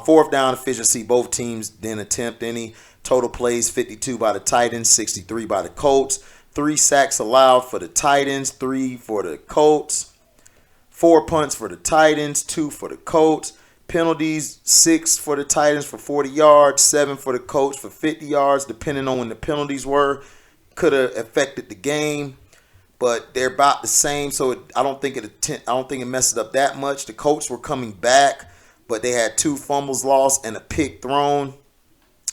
Fourth down efficiency, both teams didn't attempt any. Total plays, 52 by the Titans, 63 by the Colts. 3 sacks allowed for the Titans, 3 for the Colts. 4 punts for the Titans, 2 for the Colts. Penalties, 6 for the Titans for 40 yards, 7 for the Colts for 50 yards, depending on when the penalties were. Could have affected the game, but they're about the same, so I don't think it messed it up that much. The Colts were coming back, but they had 2 fumbles lost and a pick thrown.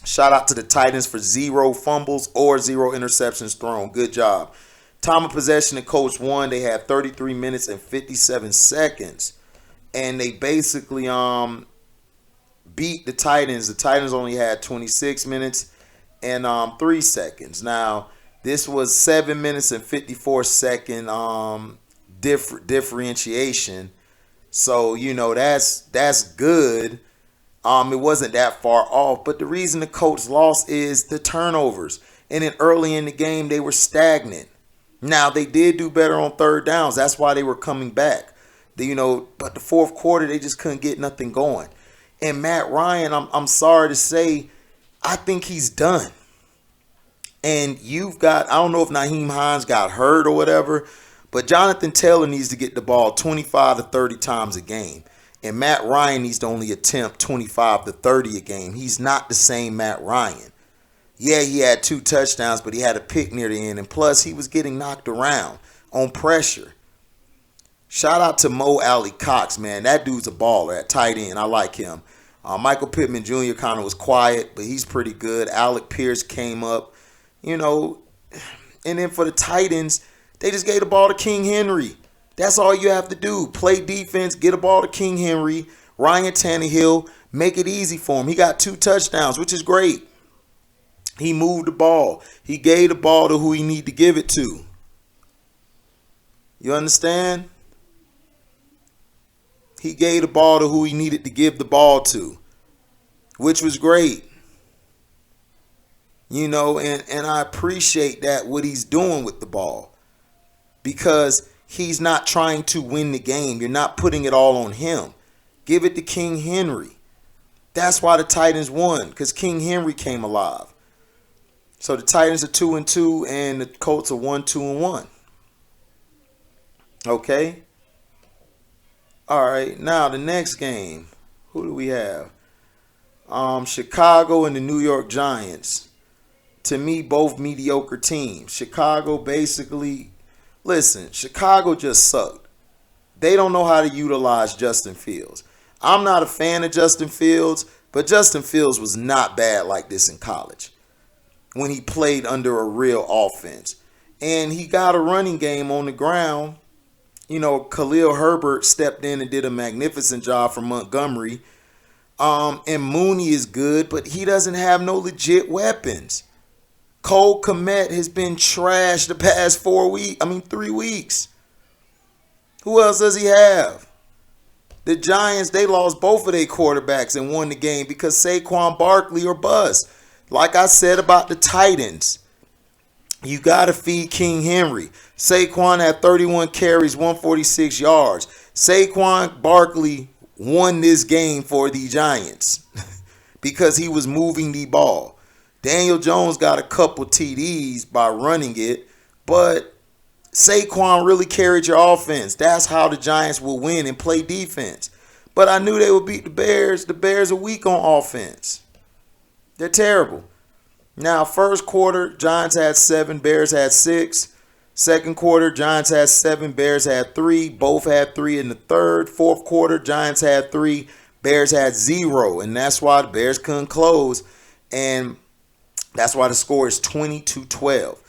Shout out to the Titans for 0 fumbles or 0 interceptions thrown. Good job. Time of possession, the Colts won. They had 33 minutes and 57 seconds. And they basically beat the Titans. The Titans only had 26 minutes and 3 seconds. Now, this was 7 minutes and 54 second differentiation. So, you know, that's good. It wasn't that far off. But the reason the Colts lost is the turnovers. And then early in the game, they were stagnant. Now, they did do better on third downs. That's why they were coming back. But the fourth quarter, they just couldn't get nothing going. And Matt Ryan, I'm sorry to say, I think he's done. And you've got, I don't know if Nyheim Hines got hurt or whatever, but Jonathan Taylor needs to get the ball 25 to 30 times a game. And Matt Ryan needs to only attempt 25 to 30 a game. He's not the same Matt Ryan. Yeah, he had 2 touchdowns, but he had a pick near the end. And plus, he was getting knocked around on pressure. Shout out to Mo Alley Cox, man. That dude's a baller at tight end. I like him. Michael Pittman Jr. kind of was quiet, but he's pretty good. Alec Pierce came up, And then for the tight ends, they just gave the ball to King Henry. That's all you have to do. Play defense, get a ball to King Henry, Ryan Tannehill, make it easy for him. He got 2 touchdowns, which is great. He moved the ball. He gave the ball to who he needed to give it to. You understand? He gave the ball to who he needed to give the ball to, which was great. And I appreciate that, what he's doing with the ball, because he's not trying to win the game. You're not putting it all on him. Give it to King Henry. That's why the Titans won, because King Henry came alive. So the Titans are 2-2 and the Colts are 1-2-1. Okay? All right, now the next game. Who do we have? Chicago and the New York Giants. To me, both mediocre teams. Chicago basically, Chicago just sucked. They don't know how to utilize Justin Fields. I'm not a fan of Justin Fields, but Justin Fields was not bad like this in college when he played under a real offense. And he got a running game on the ground. Khalil Herbert stepped in and did a magnificent job for Montgomery. And Mooney is good, but he doesn't have no legit weapons. Cole Kmet has been trashed the past 3 weeks. Who else does he have? The Giants, they lost both of their quarterbacks and won the game because Saquon Barkley or bust. Like I said about the Titans, you got to feed King Henry. Saquon had 31 carries, 146 yards. Saquon Barkley won this game for the Giants because he was moving the ball. Daniel Jones got a couple TDs by running it, but Saquon really carried your offense. That's how the Giants will win and play defense. But I knew they would beat the Bears. The Bears are weak on offense. They're terrible. Now, first quarter, Giants had 7, Bears had 6. Second quarter, Giants had 7, Bears had 3. Both had 3 in the third. Fourth quarter, Giants had 3, Bears had 0. And that's why the Bears couldn't close. And that's why the score is 20-12.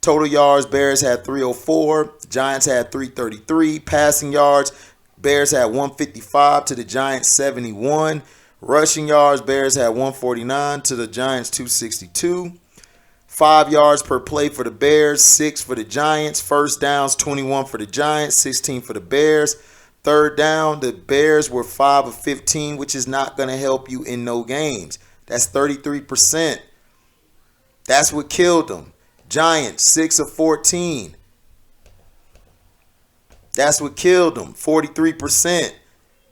Total yards, Bears had 304. Giants had 333. Passing yards, Bears had 155 to the Giants 71. Rushing yards, Bears had 149 to the Giants 262. 5 yards per play for the Bears, 6 for the Giants. First downs, 21 for the Giants, 16 for the Bears. Third down, the Bears were 5 of 15, which is not going to help you in no games. That's 33%. That's what killed them. Giants, 6 of 14. That's what killed them, 43%.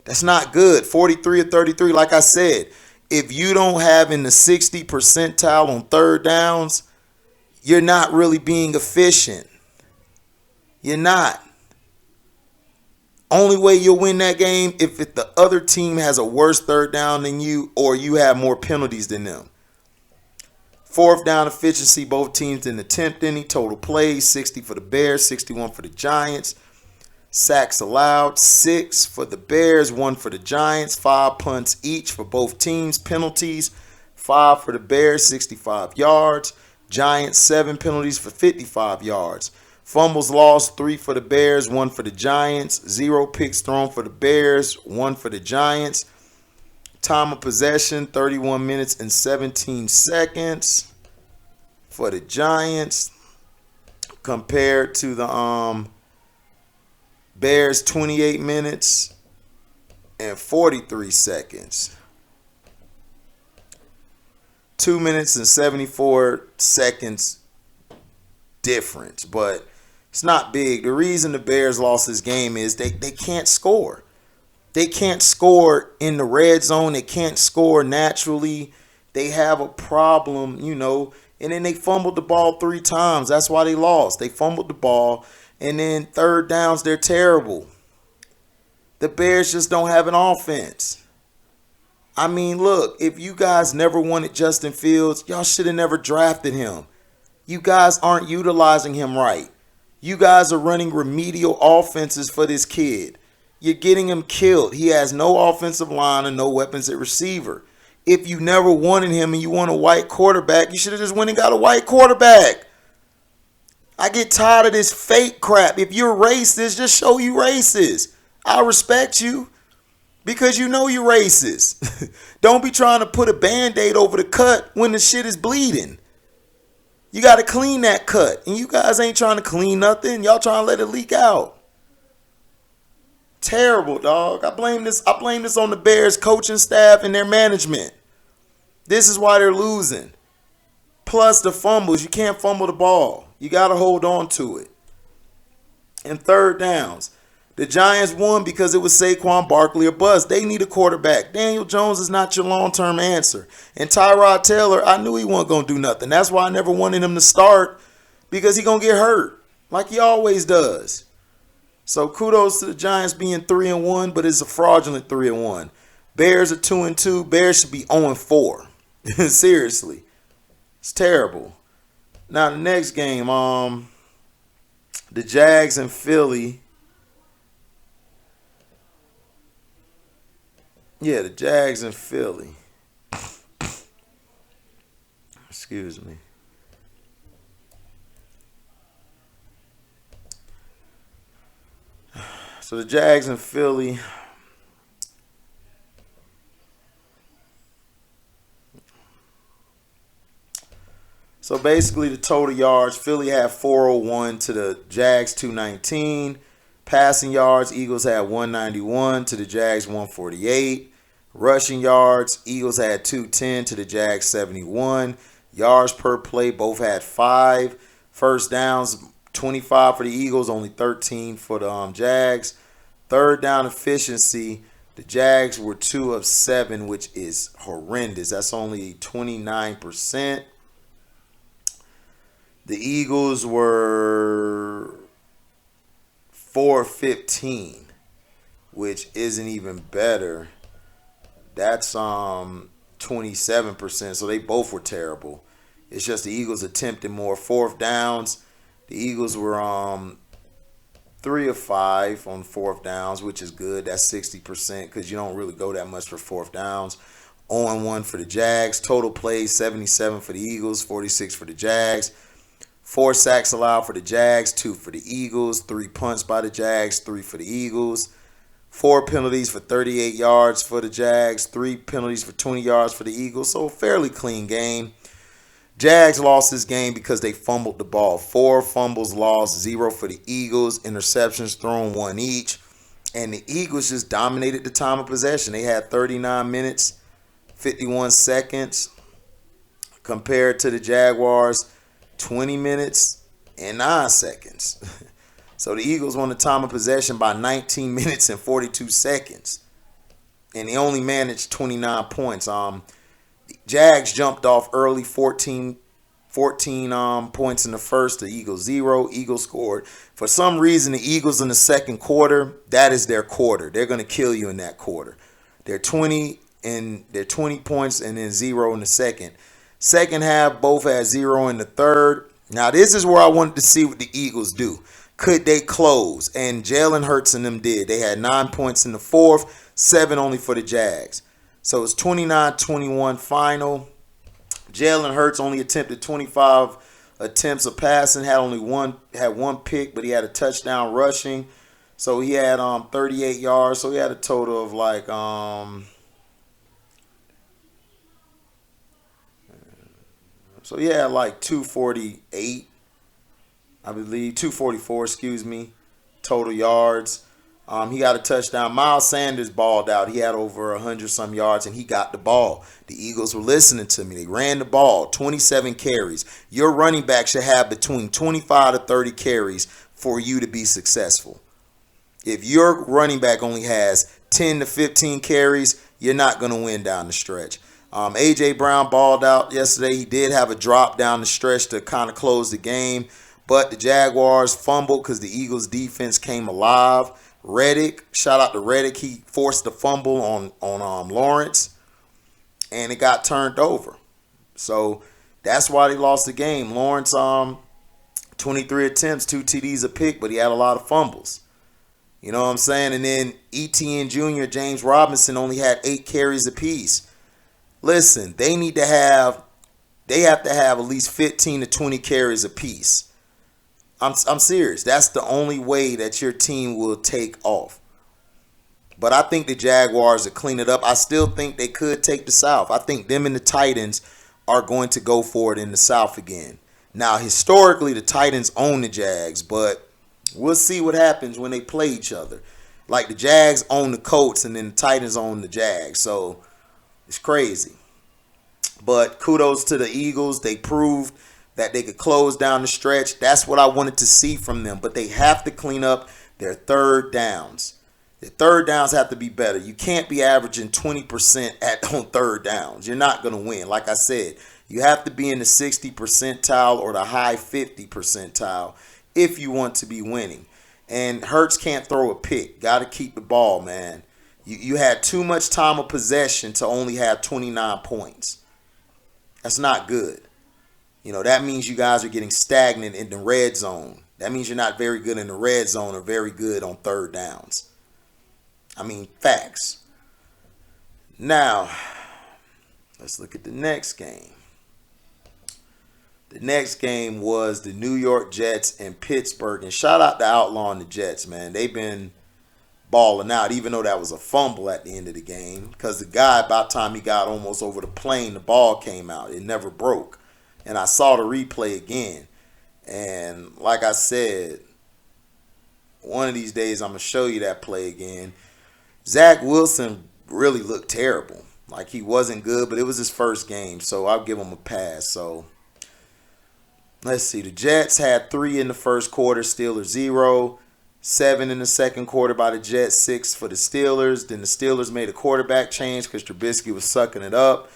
That's not good. 43 or 33, like I said. If you don't have in the 60 percentile on third downs, you're not really being efficient. You're not. Only way you'll win that game if the other team has a worse third down than you or you have more penalties than them. Fourth down efficiency, both teams didn't attempt any. Total plays, 60 for the Bears, 61 for the Giants. Sacks allowed, 6 for the Bears, 1 for the Giants. 5 punts each for both teams. Penalties, 5 for the Bears, 65 yards. Giants, 7 penalties for 55 yards. Fumbles lost, 3 for the Bears, 1 for the Giants. 0 picks thrown for the Bears, 1 for the Giants. Time of possession, 31 minutes and 17 seconds for the Giants compared to the Bears 28 minutes and 43 seconds. 2 minutes and 74 seconds difference, but It's not big. The reason the Bears lost this game is they can't score. They can't score in the red zone. They can't score naturally. They have a problem, and then they fumbled the ball 3 times. That's why they lost. They fumbled the ball, and then third downs, they're terrible. The Bears just don't have an offense. I mean, look, if you guys never wanted Justin Fields, y'all should have never drafted him. You guys aren't utilizing him right. You guys are running remedial offenses for this kid. You're getting him killed. He has no offensive line and no weapons at receiver. If you never wanted him and you want a white quarterback, you should have just went and got a white quarterback. I get tired of this fake crap. If you're racist, just show you racist. I respect you because you know you're racist. Don't be trying to put a Band-Aid over the cut when the shit is bleeding. You got to clean that cut. And you guys ain't trying to clean nothing. Y'all trying to let it leak out. Terrible, dog. I blame this on the Bears coaching staff and their management. This is why they're losing. Plus the fumbles. You can't fumble the ball. You got to hold on to it. And third downs. The Giants won because it was Saquon Barkley or bust. They need a quarterback. Daniel Jones is not your long-term answer. And Tyrod Taylor, I knew he wasn't going to do nothing. That's why I never wanted him to start, because he's going to get hurt like he always does. So kudos to the Giants being 3-1, but it's a fraudulent 3-1. Bears are 2-2. Bears should be 0-4. Seriously. It's terrible. Now the next game, the Jags and Philly. Yeah, the Jags and Philly. Excuse me. So the Jags and Philly. So basically the total yards, Philly had 401 to the Jags 219. Passing yards, Eagles had 191 to the Jags 148. Rushing yards, Eagles had 210 to the Jags 71. Yards per play, both had 5. First downs, 25 for the Eagles, only 13 for the Jags. Third down efficiency, the Jags were 2 of 7, which is horrendous. That's only 29%. The Eagles were 4 of 15, which isn't even better. That's 27%. So they both were terrible. It's just the Eagles attempted more fourth downs. The Eagles were 3 of 5 on fourth downs, which is good. That's 60% because you don't really go that much for fourth downs. 0-1 for the Jags. Total plays 77 for the Eagles, 46 for the Jags. 4 sacks allowed for the Jags, 2 for the Eagles. 3 punts by the Jags, 3 for the Eagles. 4 penalties for 38 yards for the Jags. 3 penalties for 20 yards for the Eagles. So a fairly clean game. Jags lost this game because they fumbled the ball. 4 fumbles lost, 0 for the Eagles. Interceptions thrown, 1 each. And the Eagles just dominated the time of possession. They had 39 minutes, 51 seconds compared to the Jaguars, 20 minutes and 9 seconds. So the Eagles won the time of possession by 19 minutes and 42 seconds. And they only managed 29 points. The Jags jumped off early, 14 points in the first. The Eagles 0. Eagles scored. For some reason, the Eagles in the second quarter, that is their quarter. They're going to kill you in that quarter. They're 20 points and then 0 in the second. Second half, both had 0 in the third. Now, this is where I wanted to see what the Eagles do. Could they close? And Jalen Hurts and them did. They had 9 points in the fourth, 7 only for the Jags. So it's 29-21 final. Jalen Hurts only attempted 25 attempts of passing, had one pick, but he had a touchdown rushing. So he had 38 yards. So he had a total of like so he had like 248, I believe, 244, excuse me, total yards. He got a touchdown. Miles Sanders balled out. He had over 100-some yards, and he got the ball. The Eagles were listening to me. They ran the ball, 27 carries. Your running back should have between 25 to 30 carries, for you to be successful. If your running back only has 10 to 15 carries, you're not going to win down the stretch. A.J. Brown balled out yesterday. He did have a drop down the stretch to kind of close the game, but the Jaguars fumbled because the Eagles defense came alive. Reddick, shout out to Reddick. He forced the fumble on Lawrence, and it got turned over. So that's why they lost the game. Lawrence, 23 attempts, 2 TDs a pick, but he had a lot of fumbles. You know what I'm saying? And then ETN Jr., James Robinson only had 8 carries apiece. Listen, they have to have at least 15 to 20 carries apiece. I'm serious. That's the only way that your team will take off. But I think the Jaguars will clean it up. I still think they could take the South. I think them and the Titans are going to go for it in the South again. Now, historically, the Titans own the Jags, but we'll see what happens when they play each other. Like the Jags own the Colts and then the Titans own the Jags. So it's crazy. But kudos to the Eagles. They proved that they could close down the stretch. That's what I wanted to see from them. But they have to clean up their third downs. The third downs have to be better. You can't be averaging 20% on third downs. You're not going to win. Like I said, you have to be in the 60 percentile or the high 50 percentile if you want to be winning. And Hurts can't throw a pick. Got to keep the ball, man. You had too much time of possession to only have 29 points. That's not good. You know, that means you guys are getting stagnant in the red zone. That means you're not very good in the red zone or very good on third downs. I mean, facts. Now, let's look at the next game. The next game was the New York Jets and Pittsburgh. And shout out to Outlaw and the Jets, man. They've been balling out, even though that was a fumble at the end of the game. Because the guy, by the time he got almost over the plane, the ball came out. It never broke. And I saw the replay again. And like I said, one of these days I'm going to show you that play again. Zach Wilson really looked terrible. Like, he wasn't good, but it was his first game. So I'll give him a pass. So let's see. The Jets had 3 in the first quarter, Steelers 0. 7 in the second quarter by the Jets, 6 for the Steelers. Then the Steelers made a quarterback change because Trubisky was sucking it up.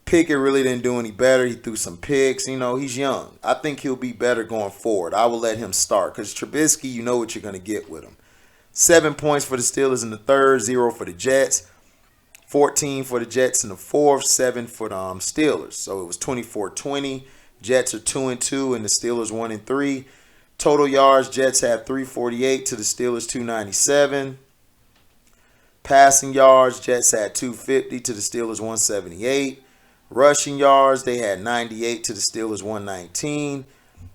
Pickett really didn't do any better. He threw some picks. You know, he's young. I think he'll be better going forward. I will let him start because Trubisky, you know what you're going to get with him. 7 points for the Steelers in the third, 0 for the Jets. 14 for the Jets in the fourth, 7 for the Steelers. So it was 24-20. Jets are 2-2 and the Steelers 1-3. Total yards, Jets had 348 to the Steelers 297. Passing yards, Jets had 250 to the Steelers 178. Rushing yards, they had 98 to the Steelers 119.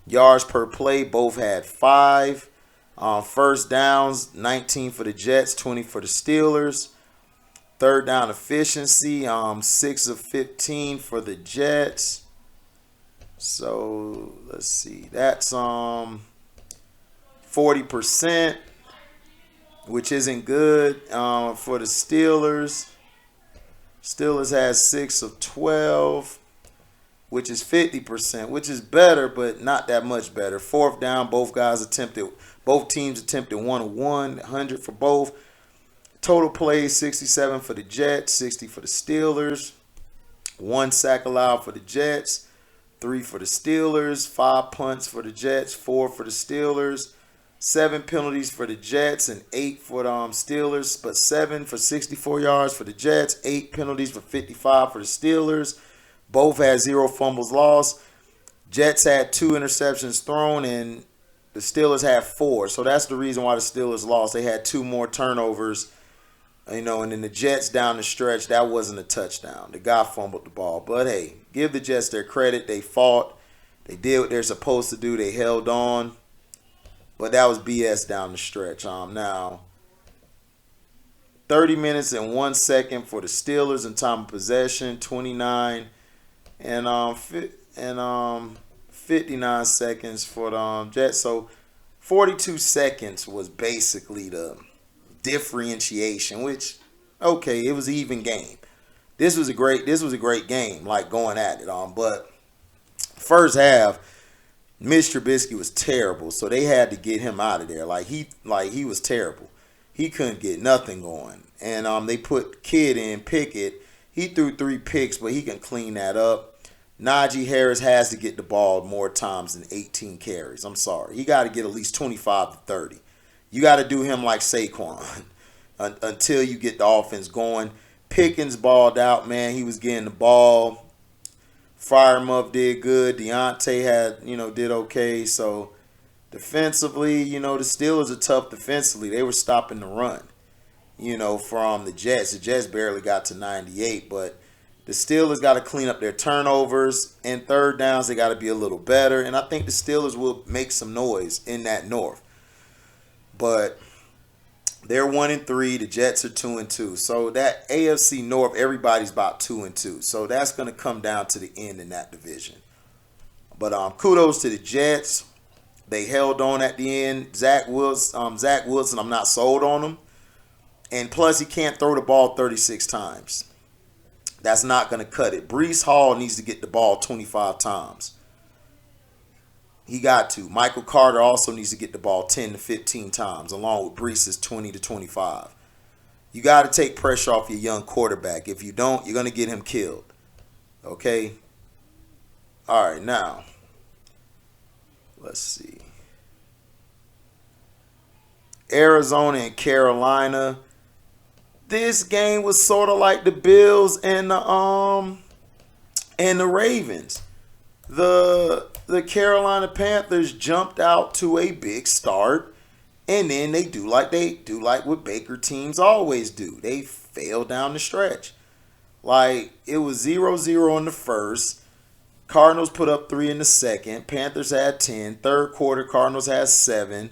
Yards per play, both had 5. First downs, 19 for the Jets, 20 for the Steelers. Third down efficiency, 6 of 15 for the Jets. So let's see, that's 40%, which isn't good for the Steelers. Steelers has 6 of 12, which is 50%, which is better, but not that much better. Fourth down, both teams attempted 1 of 1, 100 for both. Total plays, 67 for the Jets, 60 for the Steelers. 1 sack allowed for the Jets, 3 for the Steelers. 5 punts for the Jets, 4 for the Steelers. 7 penalties for the Jets and 8 for the Steelers, but 7 for 64 yards for the Jets, 8 penalties for 55 for the Steelers. Both had 0 fumbles lost. Jets had 2 interceptions thrown and the Steelers had 4. So that's the reason why the Steelers lost. They had 2 more turnovers, you know, and then the Jets down the stretch, that wasn't a touchdown. The guy fumbled the ball. But hey, give the Jets their credit. They fought. They did what they're supposed to do. They held on. But that was BS down the stretch. Now, 30 minutes and 1 second for the Steelers in time of possession, 29 and 59 seconds for the Jets. So 42 seconds was basically the differentiation, which, okay, it was an even game. This was a great game, like going at it. But first half, Mitch Trubisky was terrible, so they had to get him out of there. He was terrible. He couldn't get nothing going. And they put Kid in, Pickett. He threw 3 picks, but he can clean that up. Najee Harris has to get the ball more times than 18 carries. I'm sorry. He got to get at least 25 to 30. You got to do him like Saquon until you get the offense going. Pickens balled out, man. He was getting the ball. Fire him up, did good. Deontay did okay. So defensively, the Steelers are tough defensively. They were stopping the run, from the Jets. The Jets barely got to 98, but the Steelers got to clean up their turnovers and third downs. They got to be a little better, and I think the Steelers will make some noise in that North. But they're 1-3. The Jets are 2-2. So that AFC North, everybody's about 2-2. So that's going to come down to the end in that division. But kudos to the Jets. They held on at the end. Zach Wilson, I'm not sold on him. And plus, he can't throw the ball 36 times. That's not going to cut it. Breece Hall needs to get the ball 25 times. He got to. Michael Carter also needs to get the ball 10 to 15 times, along with Breece's 20 to 25. You got to take pressure off your young quarterback. If you don't, you're going to get him killed. Okay? All right, now, let's see. Arizona and Carolina. This game was sort of like the Bills and the Ravens. The Carolina Panthers jumped out to a big start, and then they do like what Baker teams always do. They fail down the stretch. Like, it was 0-0 in the first. Cardinals put up 3 in the second. Panthers had 10. Third quarter, Cardinals had 7.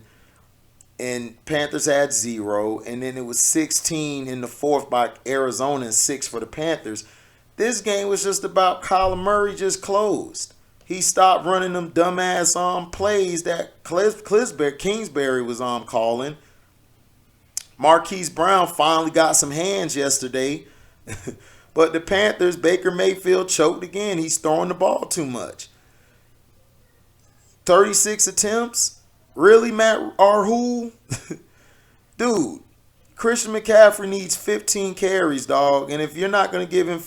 And Panthers had 0. And then it was 16 in the fourth by Arizona and 6 for the Panthers. This game was just about Kyler Murray just closed. He stopped running them dumbass plays that Kingsbury was calling. Marquise Brown finally got some hands yesterday. But the Panthers, Baker Mayfield choked again. He's throwing the ball too much. 36 attempts? Really, Matt Arhul? Dude, Christian McCaffrey needs 15 carries, dog. And if you're not going to give him...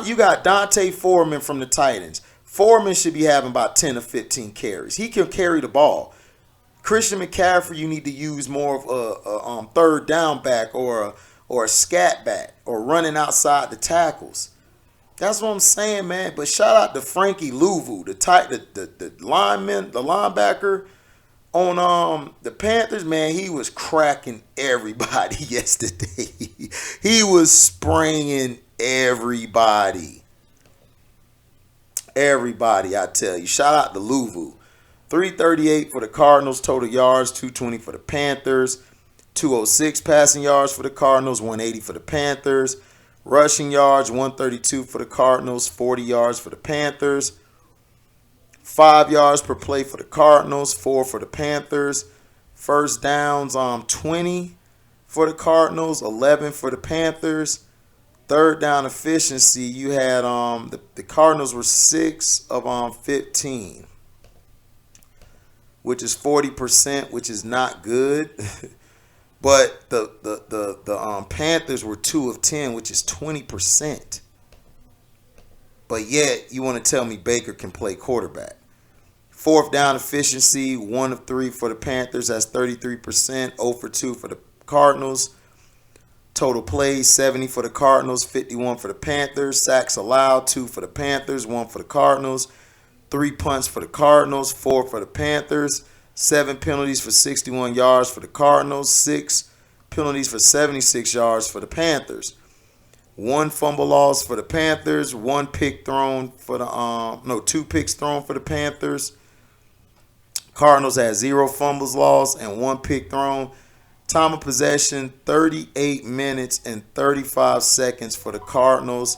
you got Dante Foreman from the Titans. Foreman should be having about 10 or 15 carries. He can carry the ball. Christian McCaffrey, you need to use more of a third down back or a scat back or running outside the tackles. That's what I'm saying, man. But shout out to Frankie Louvu, the lineman, the linebacker on the Panthers, man. He was cracking everybody yesterday. He was spraying everybody. Everybody, I tell you. Shout out to Louvu. 338 for the Cardinals, total yards, 220 for the Panthers. 206 passing yards for the Cardinals, 180 for the Panthers. Rushing yards, 132 for the Cardinals, 40 yards for the Panthers. 5 yards per play for the Cardinals, 4 for the Panthers. First downs, 20 for the Cardinals, 11 for the Panthers. Third down efficiency, you had the Cardinals were 6 of 15, which is 40%, which is not good. But the Panthers were 2 of 10, which is 20%. But yet you want to tell me Baker can play quarterback. Fourth down efficiency, 1 of 3 for the Panthers. That's 33%. 0 for 2 for the Cardinals. Total plays, 70 for the Cardinals, 51 for the Panthers. Sacks allowed, 2 for the Panthers, 1 for the Cardinals. 3 punts for the Cardinals, 4 for the Panthers. 7 penalties for 61 yards for the Cardinals. 6 penalties for 76 yards for the Panthers. 1 fumble loss for the Panthers. 1 pick thrown for the 2 picks thrown for the Panthers. Cardinals had 0 fumbles lost and 1 pick thrown. Time of possession, 38 minutes and 35 seconds for the Cardinals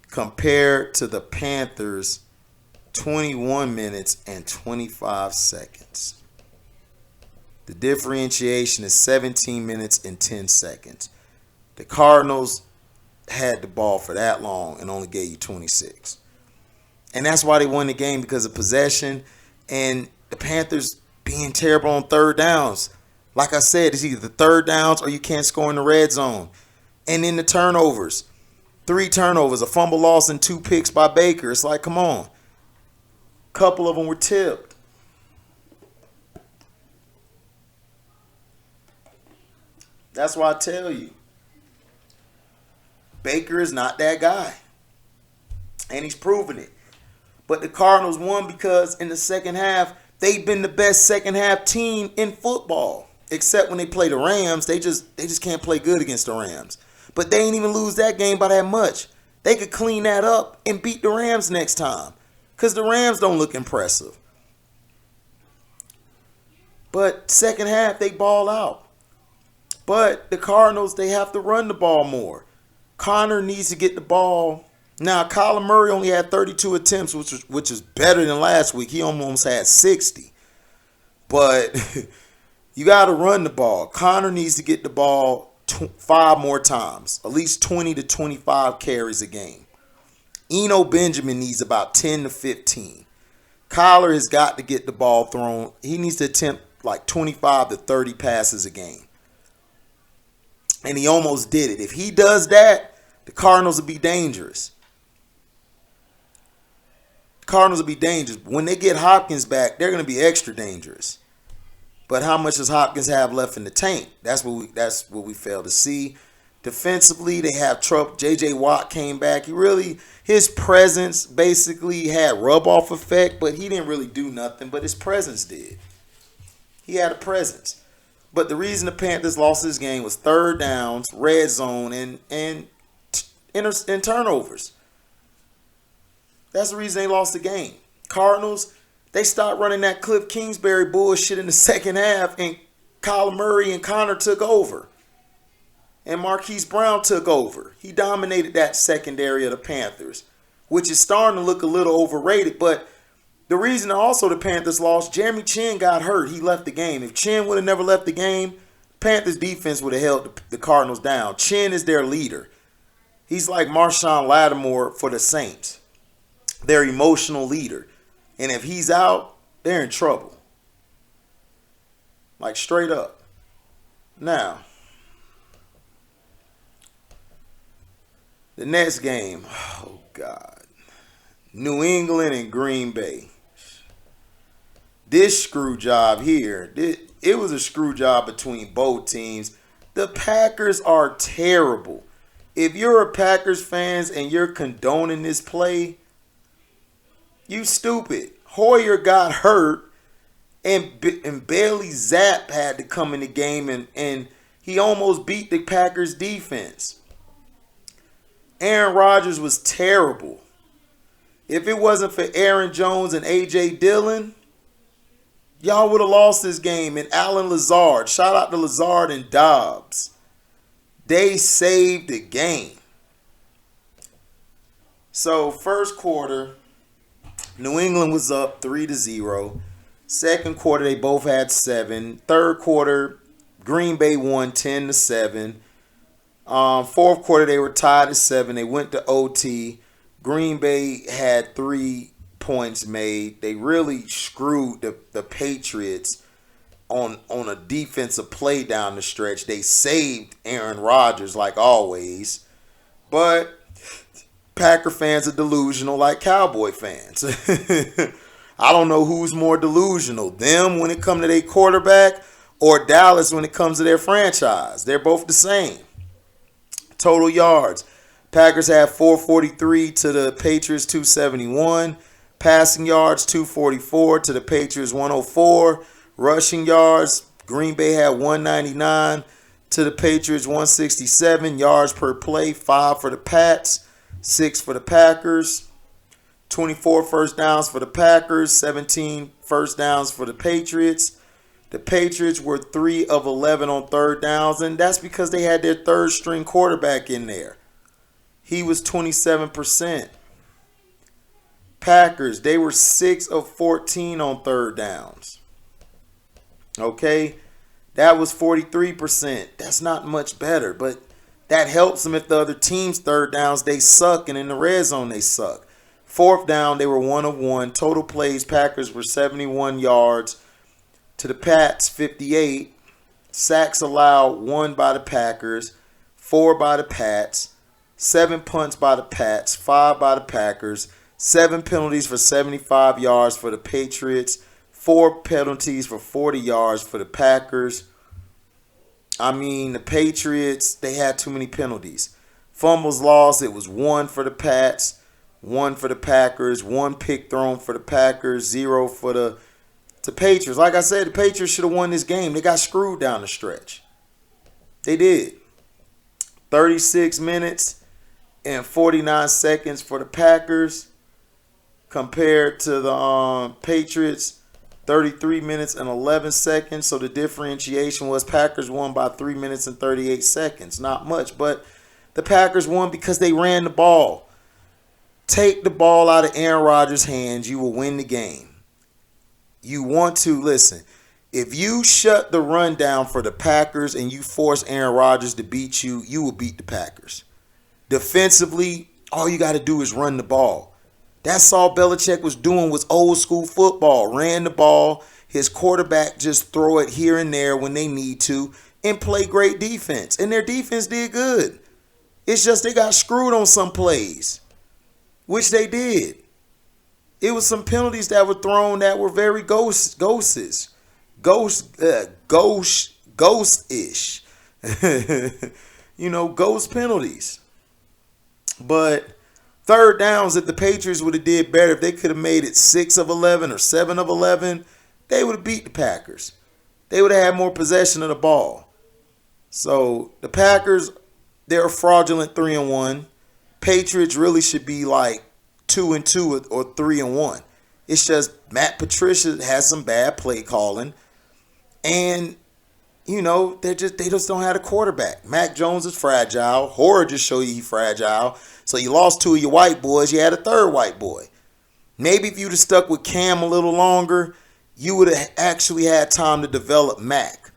compared to the Panthers, 21 minutes and 25 seconds. The differentiation is 17 minutes and 10 seconds. The Cardinals had the ball for that long and only gave you 26. And that's why they won the game, because of possession And the Panthers being terrible on third downs. Like I said, it's either the third downs or you can't score in the red zone. And then the turnovers. 3 turnovers, a fumble loss, and 2 picks by Baker. It's like, come on. A couple of them were tipped. That's why I tell you. Baker is not that guy. And he's proven it. But the Cardinals won because in the second half, they've been the best second half team in football. Except when they play the Rams, they just can't play good against the Rams. But they ain't even lose that game by that much. They could clean that up and beat the Rams next time. Because the Rams don't look impressive. But second half, they ball out. But the Cardinals, they have to run the ball more. Connor needs to get the ball. Now, Kyler Murray only had 32 attempts, which is better than last week. He almost had 60. But you got to run the ball. Connor needs to get the ball 5 more times. At least 20 to 25 carries a game. Eno Benjamin needs about 10 to 15. Kyler has got to get the ball thrown. He needs to attempt like 25 to 30 passes a game. And he almost did it. If he does that, the Cardinals will be dangerous. Cardinals will be dangerous. When they get Hopkins back, they're going to be extra dangerous. But how much does Hopkins have left in the tank? That's what we fail to see. Defensively, they have trouble. J.J. Watt came back. His presence basically had rub-off effect, but he didn't really do nothing. But his presence did. He had a presence. But the reason the Panthers lost this game was third downs, red zone, and turnovers. That's the reason they lost the game. Cardinals, they stopped running that Cliff Kingsbury bullshit in the second half, and Kyler Murray and Connor took over. And Marquise Brown took over. He dominated that secondary of the Panthers, which is starting to look a little overrated. But the reason also the Panthers lost, Jeremy Chin got hurt. He left the game. If Chin would have never left the game, Panthers defense would have held the Cardinals down. Chin is their leader. He's like Marshawn Lattimore for the Saints. Their emotional leader. And if he's out, they're in trouble. Like straight up. Now, the next game. Oh, God. New England and Green Bay. This screw job here. It was a screw job between both teams. The Packers are terrible. If you're a Packers fan and you're condoning this play, you stupid. Hoyer got hurt, and Bailey Zapp had to come in the game, and he almost beat the Packers defense. Aaron Rodgers was terrible. If it wasn't for Aaron Jones and A.J. Dillon, y'all would have lost this game. And Alan Lazard, shout out to Lazard and Dobbs. They saved the game. So, first quarter, New England was up 3-0. Second quarter, they both had 7. Third quarter, Green Bay won 10-7. Fourth quarter, they were tied at 7. They went to OT. Green Bay had 3 points made. They really screwed the Patriots on a defensive play down the stretch. They saved Aaron Rodgers like always. But Packer fans are delusional like Cowboy fans. I don't know who's more delusional, them when it comes to their quarterback or Dallas when it comes to their franchise. They're both the same. Total yards. Packers had 443 to the Patriots 271. Passing yards 244 to the Patriots 104. Rushing yards, Green Bay had 199 to the Patriots 167. Yards per play, 5 for the Pats. 6 for the Packers, 24 first downs for the Packers, 17 first downs for the Patriots. The Patriots were 3 of 11 on third downs, and that's because they had their third string quarterback in there. He was 27%. Packers, they were 6 of 14 on third downs. Okay, that was 43%. That's not much better, but that helps them if the other team's third downs, they suck, and in the red zone, they suck. Fourth down, they were 1 of 1. Total plays, Packers were 71 yards to the Pats, 58. Sacks allowed, 1 by the Packers, 4 by the Pats, 7 punts by the Pats, 5 by the Packers, 7 penalties for 75 yards for the Patriots, 4 penalties for 40 yards for the Packers. I mean, the Patriots, they had too many penalties. Fumbles lost, it was 1 for the Pats, 1 for the Packers, 1 pick thrown for the Packers, 0 for the Patriots. Like I said, the Patriots should have won this game. They got screwed down the stretch. They did. 36 minutes and 49 seconds for the Packers compared to the Patriots, 33 minutes and 11 seconds. So the differentiation was Packers won by 3 minutes and 38 seconds. Not much, but the Packers won because they ran the ball. Take the ball out of Aaron Rodgers' hands, you will win the game. You want to, listen, if you shut the run down for the Packers and you force Aaron Rodgers to beat you, you will beat the Packers. Defensively, all you got to do is run the ball. That's all Belichick was doing, was old school football. Ran the ball, his quarterback just throw it here and there when they need to, and play great defense. And their defense did good. It's just they got screwed on some plays, which they did. It was some penalties that were thrown that were very ghost-ish. You know, ghost penalties. But third downs, if the Patriots would have did better, if they could have made it 6 of 11 or 7 of 11, they would have beat the Packers. They would have had more possession of the ball. So the Packers, they're a fraudulent 3-1. Patriots really should be like 2-2 or 3-1. It's just Matt Patricia has some bad play calling, and you know they just don't have a quarterback. Mac Jones is fragile. Horror just showed you he's fragile. So you lost 2 of your white boys. You had a third white boy. Maybe if you'd have stuck with Cam a little longer, you would have actually had time to develop Mac.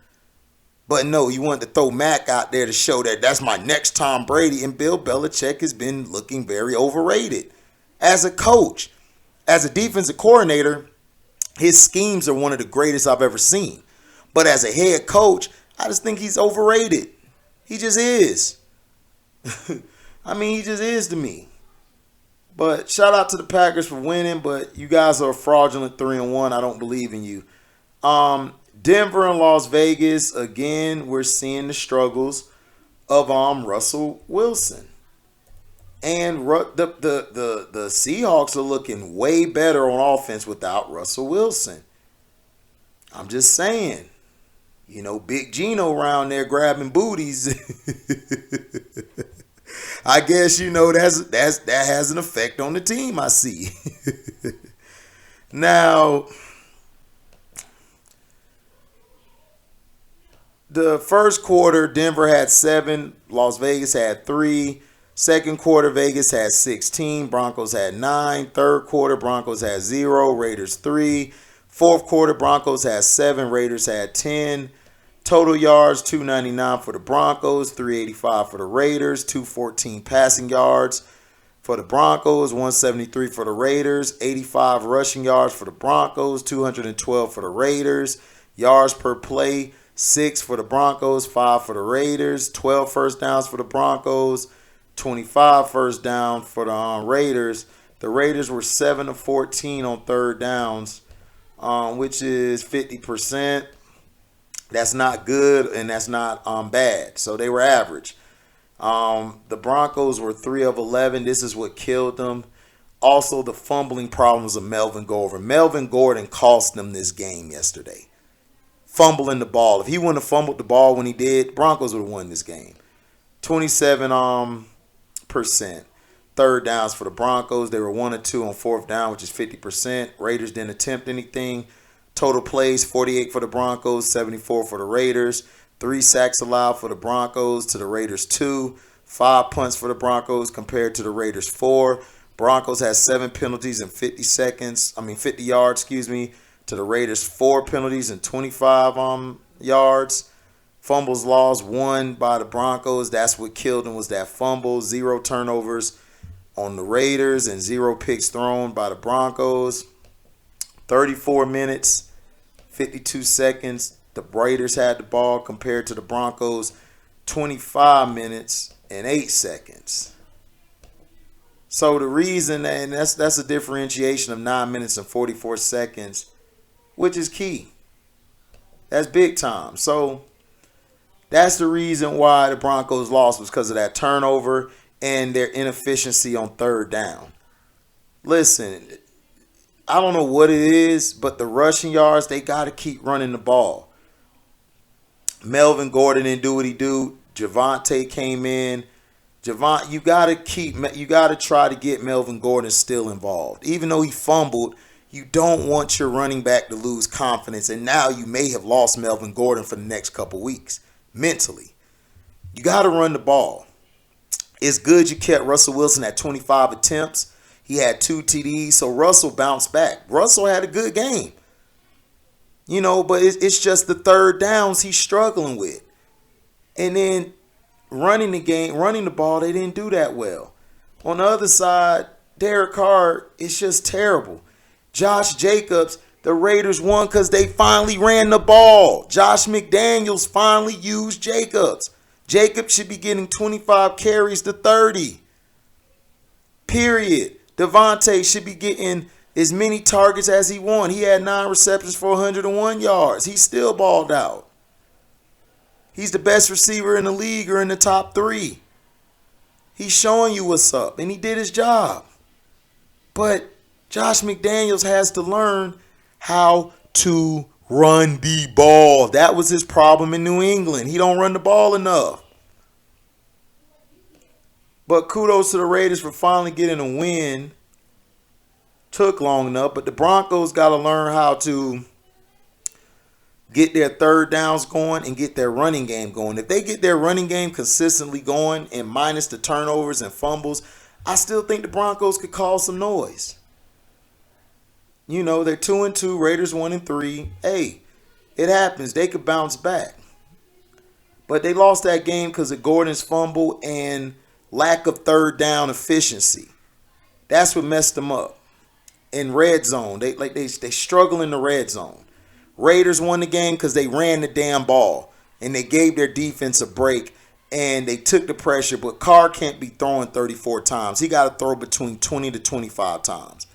But no, you wanted to throw Mac out there to show that that's my next Tom Brady. And Bill Belichick has been looking very overrated. As a coach, as a defensive coordinator, his schemes are one of the greatest I've ever seen. But as a head coach, I just think he's overrated. He just is. I mean, he just is to me. But shout out to the Packers for winning, but you guys are a fraudulent 3-1. I don't believe in you. Denver and Las Vegas, again, we're seeing the struggles of Russell Wilson. And the Seahawks are looking way better on offense without Russell Wilson. I'm just saying. You know, Big Gino around there grabbing booties. I guess, you know, that has an effect on the team, I see. Now, the first quarter, Denver had 7. Las Vegas had 3. Second quarter, Vegas had 16. Broncos had 9. Third quarter, Broncos had 0. Raiders 3. Fourth quarter, Broncos had 7. Raiders had 10. Total yards, 299 for the Broncos, 385 for the Raiders, 214 passing yards for the Broncos, 173 for the Raiders, 85 rushing yards for the Broncos, 212 for the Raiders. Yards per play, 6 for the Broncos, 5 for the Raiders, 12 first downs for the Broncos, 25 first down for the Raiders. The Raiders were 7 of 14 on third downs, which is 50%. That's not good, and that's not bad. So they were average. The Broncos were 3 of 11. This is what killed them. Also, the fumbling problems of Melvin Gordon. Melvin Gordon cost them this game yesterday. Fumbling the ball. If he wouldn't have fumbled the ball when he did, Broncos would have won this game. 27%. Third downs for the Broncos. They were 1 of 2 on fourth down, which is 50%. Raiders didn't attempt anything. Total plays, 48 for the Broncos, 74 for the Raiders. 3 sacks allowed for the Broncos to the Raiders 2. 5 punts for the Broncos compared to the Raiders 4. Broncos had 7 penalties in 50 yards, to the Raiders 4 penalties and 25 yards. Fumbles lost, 1 by the Broncos. That's what killed them, was that fumble. 0 turnovers on the Raiders and 0 picks thrown by the Broncos. 34 minutes, 52 seconds. The Raiders had the ball compared to the Broncos 25 minutes and 8 seconds. So the reason, and that's a differentiation of 9 minutes and 44 seconds, which is key. That's big time. So that's the reason why the Broncos lost, was because of that turnover and their inefficiency on third down. Listen, I don't know what it is, but the rushing yards, they got to keep running the ball. Melvin Gordon didn't do what he do. Javonte came in. You got to try to get Melvin Gordon still involved. Even though he fumbled, you don't want your running back to lose confidence. And now you may have lost Melvin Gordon for the next couple weeks mentally. You got to run the ball. It's good you kept Russell Wilson at 25 attempts. He had 2 TDs, so Russell bounced back. Russell had a good game. But it's just the third downs he's struggling with. And then running the ball, they didn't do that well. On the other side, Derek Carr, it's just terrible. Josh Jacobs, the Raiders won because they finally ran the ball. Josh McDaniels finally used Jacobs. Jacobs should be getting 25 carries to 30. Period. Devontae should be getting as many targets as he won. He had 9 receptions for 101 yards. He still balled out. He's the best receiver in the league or in the top 3. He's showing you what's up, and he did his job. But Josh McDaniels has to learn how to run the ball. That was his problem in New England. He don't run the ball enough. But kudos to the Raiders for finally getting a win. Took long enough, but the Broncos got to learn how to get their third downs going and get their running game going. If they get their running game consistently going and minus the turnovers and fumbles, I still think the Broncos could cause some noise. They're 2-2, Raiders 1-3. Hey, it happens. They could bounce back. But they lost that game because of Gordon's fumble and lack of third down efficiency. That's what messed them up. In red zone, they struggle in the red zone. Raiders won the game because they ran the damn ball and they gave their defense a break and they took the pressure. But Carr can't be throwing 34 times. He got to throw between 20 to 25 times.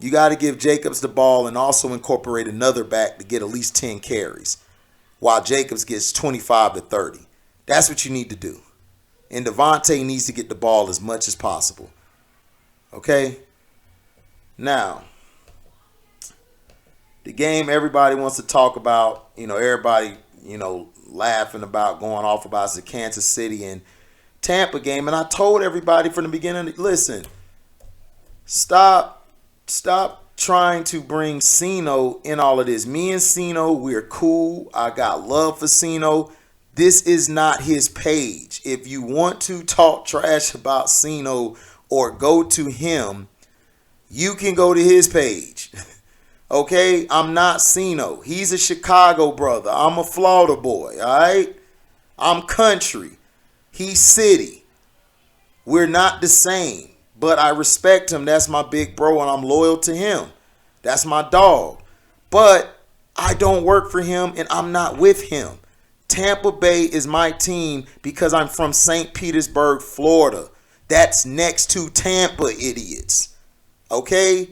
You got to give Jacobs the ball and also incorporate another back to get at least 10 carries while Jacobs gets 25 to 30. That's what you need to do. And Devontae needs to get the ball as much as possible. Okay? Now, the game everybody wants to talk about, everybody, laughing about, going off about is the Kansas City and Tampa game. And I told everybody from the beginning, listen, stop trying to bring Cino in all of this. Me and Cino, we're cool. I got love for Cino. This is not his page. If you want to talk trash about Cino or go to him, you can go to his page. Okay? I'm not Cino. He's a Chicago brother. I'm a Florida boy. All right? I'm country. He's city. We're not the same. But I respect him. That's my big bro, and I'm loyal to him. That's my dog. But I don't work for him, and I'm not with him. Tampa Bay is my team because I'm from St. Petersburg, Florida. That's next to Tampa, idiots. Okay?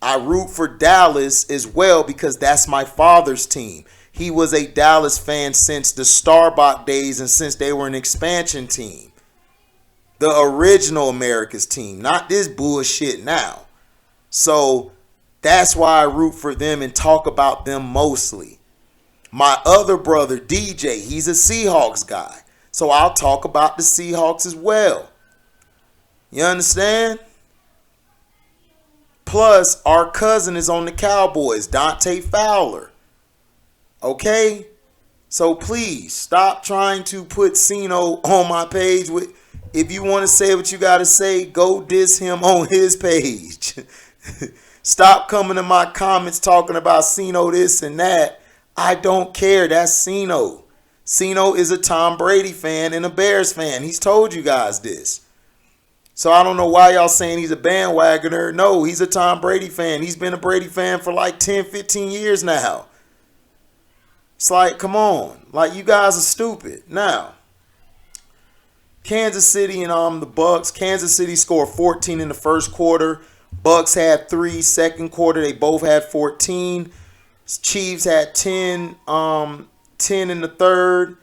I root for Dallas as well because that's my father's team. He was a Dallas fan since the Starbuck days and since they were an expansion team. The original America's team, not this bullshit now. So that's why I root for them and talk about them mostly. My other brother, DJ, he's a Seahawks guy. So I'll talk about the Seahawks as well. You understand? Plus, our cousin is on the Cowboys, Dante Fowler. Okay? So please, stop trying to put Cino on my page. If you want to say what you got to say, go diss him on his page. Stop coming to my comments talking about Cino this and that. I don't care. That's Cino. Cino is a Tom Brady fan and a Bears fan. He's told you guys this. So I don't know why y'all saying he's a bandwagoner. No, he's a Tom Brady fan. He's been a Brady fan for like 10, 15 years now. It's like, come on. Like, you guys are stupid. Now, Kansas City and the Bucks. Kansas City scored 14 in the first quarter. Bucks had 3 second quarter. They both had 14. Chiefs had 10 in the third.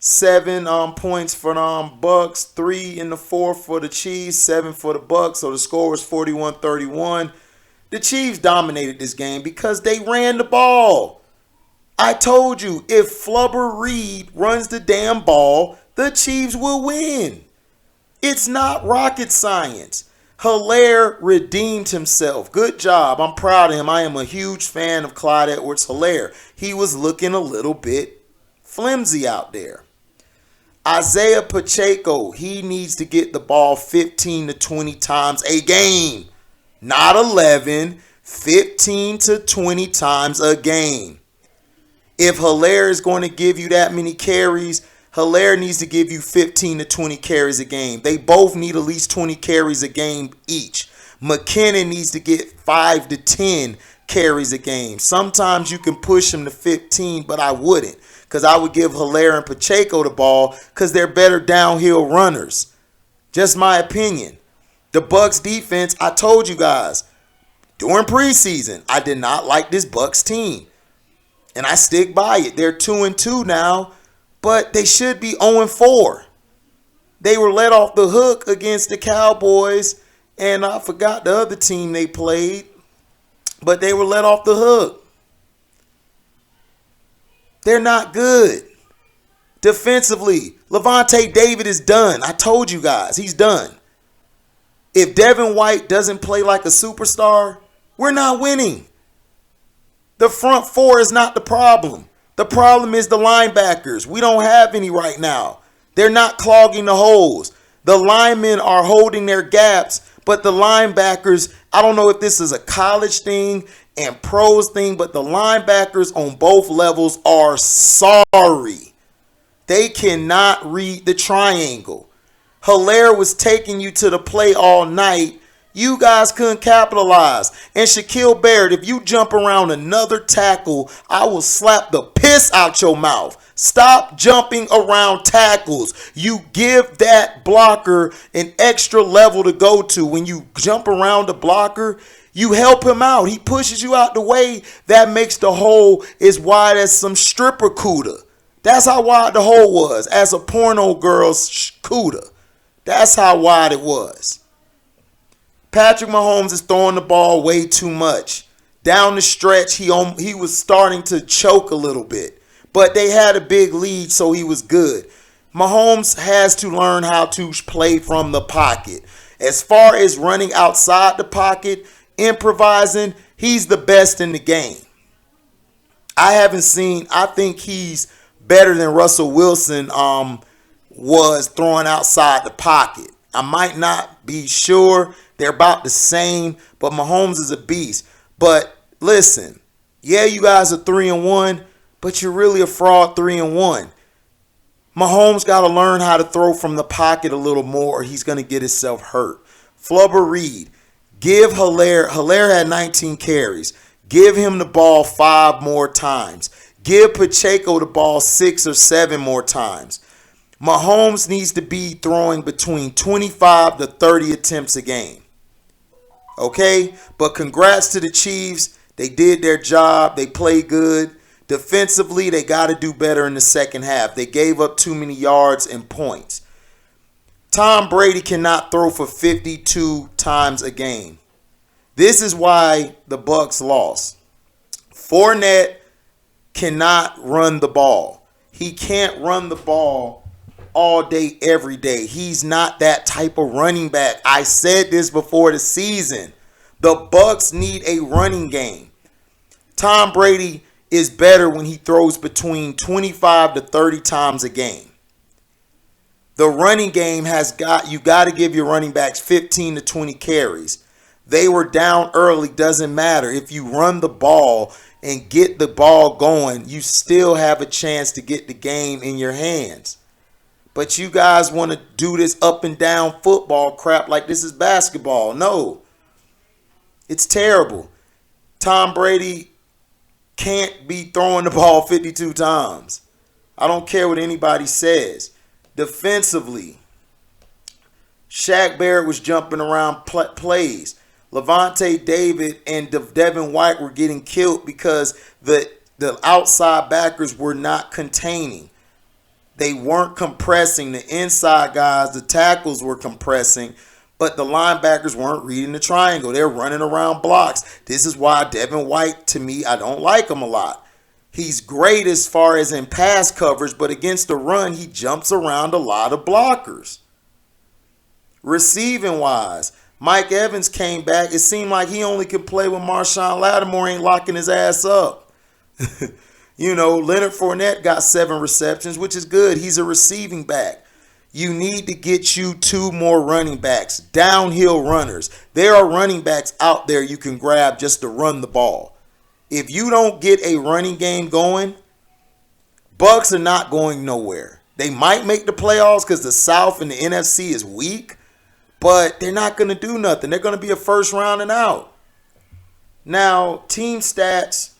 7 points for the Bucks, 3 in the fourth for the Chiefs, 7 for the Bucks. So the score was 41-31. The Chiefs dominated this game because they ran the ball. I told you, if Flubber Reed runs the damn ball, the Chiefs will win. It's not rocket science. Hilaire redeemed himself. Good job. I'm proud of him. I am a huge fan of Clyde Edwards-Hilaire. He was looking a little bit flimsy out there. Isaiah Pacheco, he needs to get the ball 15 to 20 times a game. Not 11, 15 to 20 times a game. If Hilaire is going to give you that many carries, Hilaire needs to give you 15 to 20 carries a game. They both need at least 20 carries a game each. McKinnon needs to get 5 to 10 carries a game. Sometimes you can push him to 15, but I wouldn't. Because I would give Hilaire and Pacheco the ball because they're better downhill runners. Just my opinion. The Bucks defense, I told you guys, during preseason, I did not like this Bucks team. And I stick by it. They're 2-2 now, but they should be 0-4. They were let off the hook against the Cowboys, and I forgot the other team they played, but they were let off the hook. They're not good. Defensively, Levante David is done. I told you guys, he's done. If Devin White doesn't play like a superstar, we're not winning. The front four is not the problem. The problem is the linebackers. We don't have any right now. They're not clogging the holes. The linemen are holding their gaps, but the linebackers, I don't know if this is a college thing and pros thing, but the linebackers on both levels are sorry. They cannot read the triangle. Hilaire was taking you to the play all night. You guys couldn't capitalize. And Shaquille Barrett, if you jump around another tackle, I will slap the piss out your mouth. Stop jumping around tackles. You give that blocker an extra level to go to. When you jump around the blocker, you help him out. He pushes you out the way. That makes the hole as wide as some stripper cooter. That's how wide the hole was, as a porno girl's cooter. That's how wide it was. Patrick Mahomes is throwing the ball way too much. Down the stretch, he was starting to choke a little bit. But they had a big lead, so he was good. Mahomes has to learn how to play from the pocket. As far as running outside the pocket, improvising, he's the best in the game. I think he's better than Russell Wilson was throwing outside the pocket. I might not be sure. They're about the same, but Mahomes is a beast. But listen, yeah, you guys are 3-1, but you're really a fraud 3-1. Mahomes got to learn how to throw from the pocket a little more, or he's going to get himself hurt. Flubber Reed, give Hilaire had 19 carries. Give him the ball 5 more times. Give Pacheco the ball 6 or 7 more times. Mahomes needs to be throwing between 25 to 30 attempts a game. Okay? But congrats to the Chiefs. They did their job. They played good. Defensively, they got to do better in the second half. They gave up too many yards and points. Tom Brady cannot throw for 52 times a game. This is why the Bucks lost. Fournette cannot run the ball. He can't run the ball all day, every day. He's not that type of running back. I said this before the season. The Bucks need a running game. Tom Brady is better when he throws between 25 to 30 times a game. The running game you got to give your running backs 15 to 20 carries. They were down early, doesn't matter. If you run the ball and get the ball going, you still have a chance to get the game in your hands. But you guys want to do this up and down football crap like this is basketball. No. It's terrible. Tom Brady can't be throwing the ball 52 times. I don't care what anybody says. Defensively, Shaq Barrett was jumping around plays. Levante David and Devin White were getting killed because the outside backers were not containing. They weren't compressing. The inside guys, the tackles were compressing, but the linebackers weren't reading the triangle. They're running around blocks. This is why Devin White, to me, I don't like him a lot. He's great as far as in pass coverage, but against the run, he jumps around a lot of blockers. Receiving wise, Mike Evans came back. It seemed like he only could play when Marshawn Lattimore ain't locking his ass up. Leonard Fournette got 7 receptions, which is good. He's a receiving back. You need to get you 2 more running backs, downhill runners. There are running backs out there you can grab just to run the ball. If you don't get a running game going, Bucks are not going nowhere. They might make the playoffs because the South and the NFC is weak, but they're not going to do nothing. They're going to be a first round and out. Now, team stats,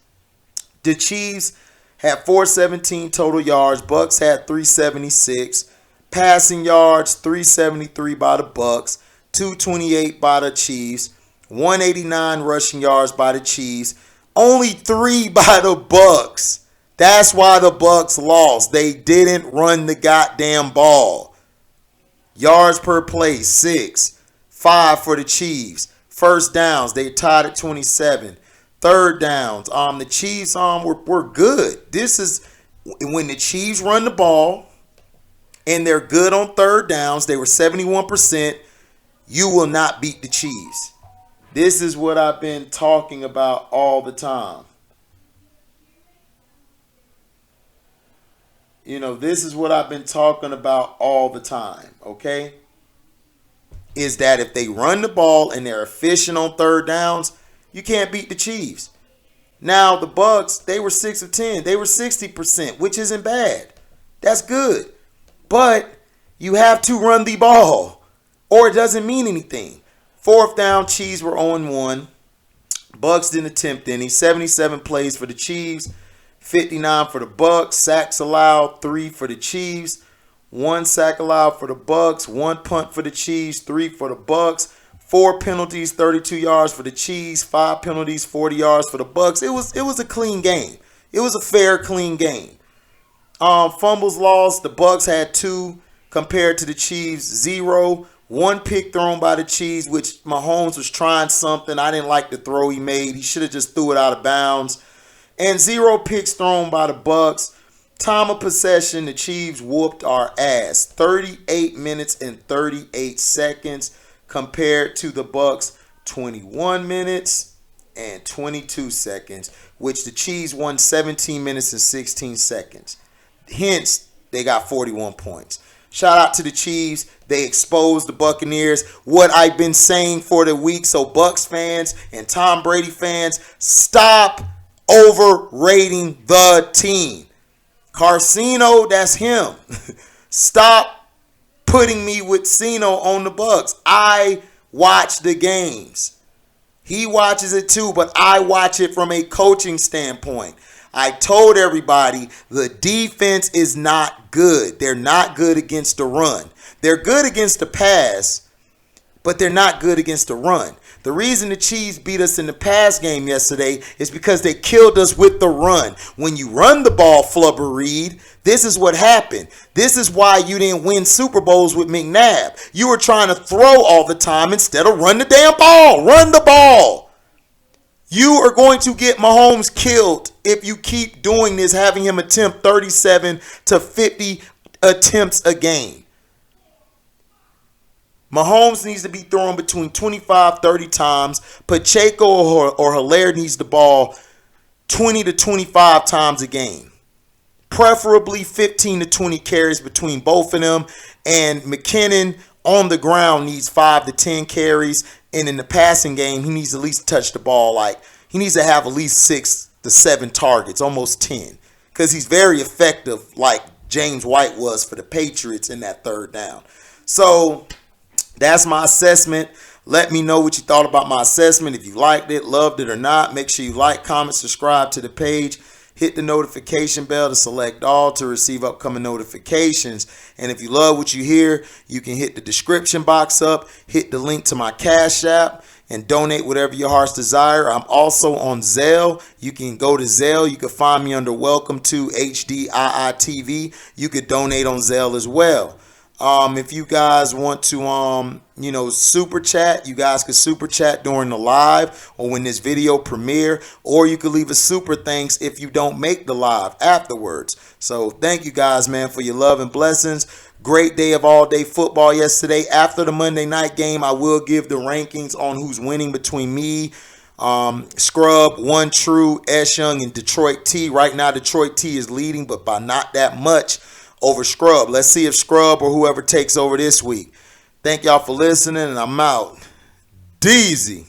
the Chiefs had 417 total yards. Bucks had 376. Passing yards, 373 by the Bucks, 228 by the Chiefs, 189 rushing yards by the Chiefs, only 3 by the Bucks. That's why the Bucks lost. They didn't run the goddamn ball. Yards per play, 6. 5 for the Chiefs. First downs, they tied at 27. Third downs, the Chiefs were good. This is when the Chiefs run the ball and they're good on third downs. They were 71%. You will not beat the Chiefs. This is what I've been talking about all the time. This is what I've been talking about all the time, okay? Is that if they run the ball and they're efficient on third downs, you can't beat the Chiefs. Now, the Bucks, they were 6 of 10. They were 60%, which isn't bad. That's good. But you have to run the ball, or it doesn't mean anything. Fourth down, Chiefs were 0-1. Bucks didn't attempt any. 77 plays for the Chiefs, 59 for the Bucks. Sacks allowed, 3 for the Chiefs. 1 sack allowed for the Bucks. 1 punt for the Chiefs, 3 for the Bucks. 4 penalties, 32 yards for the Chiefs. 5 penalties, 40 yards for the Bucks. It was a clean game. It was a fair, clean game. Fumbles lost. The Bucks had 2 compared to the Chiefs, 0. 1 pick thrown by the Chiefs, which Mahomes was trying something. I didn't like the throw he made. He should have just threw it out of bounds. And 0 picks thrown by the Bucks. Time of possession, the Chiefs whooped our ass. 38 minutes and 38 seconds compared to the Bucks 21 minutes and 22 seconds, which the Chiefs won 17 minutes and 16 seconds. Hence, they got 41 points. Shout out to the Chiefs. They exposed the Buccaneers. What I've been saying for the week. So Bucks fans and Tom Brady fans, stop overrating the team. Carcino, that's him. Stop putting me with Cino on the Bucks. I watch the games. He watches it too, but I watch it from a coaching standpoint. I told everybody the defense is not good. They're not good against the run. They're good against the pass, but they're not good against the run. The reason the Chiefs beat us in the pass game yesterday is because they killed us with the run. When you run the ball, Flubber Reed, this is what happened. This is why you didn't win Super Bowls with McNabb. You were trying to throw all the time instead of run the damn ball. Run the ball. You are going to get Mahomes killed if you keep doing this, having him attempt 37 to 50 attempts a game. Mahomes needs to be throwing between 25, 30 times. Pacheco or Hilaire needs the ball 20 to 25 times a game. Preferably 15 to 20 carries between both of them. And McKinnon on the ground needs 5 to 10 carries. And in the passing game, he needs to at least touch the ball. He needs to have at least 6 to 7 targets, almost 10. Because he's very effective, James White was for the Patriots in that third down. So that's my assessment. Let me know what you thought about my assessment. If you liked it, loved it, or not, make sure you like, comment, subscribe to the page. Hit the notification bell to select all to receive upcoming notifications. And if you love what you hear, you can hit the description box up, hit the link to my Cash App, and donate whatever your heart's desire. I'm also on Zelle. You can go to Zelle. You can find me under Welcome to HDiiTV. You could donate on Zelle as well. If you guys want to, super chat, you guys could super chat during the live or when this video premiere, or you could leave a super thanks if you don't make the live afterwards. So thank you guys, man, for your love and blessings. Great day of all day football yesterday. After the Monday night game, I will give the rankings on who's winning between me, Scrub, One True, S Young, and Detroit T. Right now, Detroit T is leading, but by not that much over Scrub. Let's see if Scrub or whoever takes over this week. Thank y'all for listening, and I'm out. Deezy.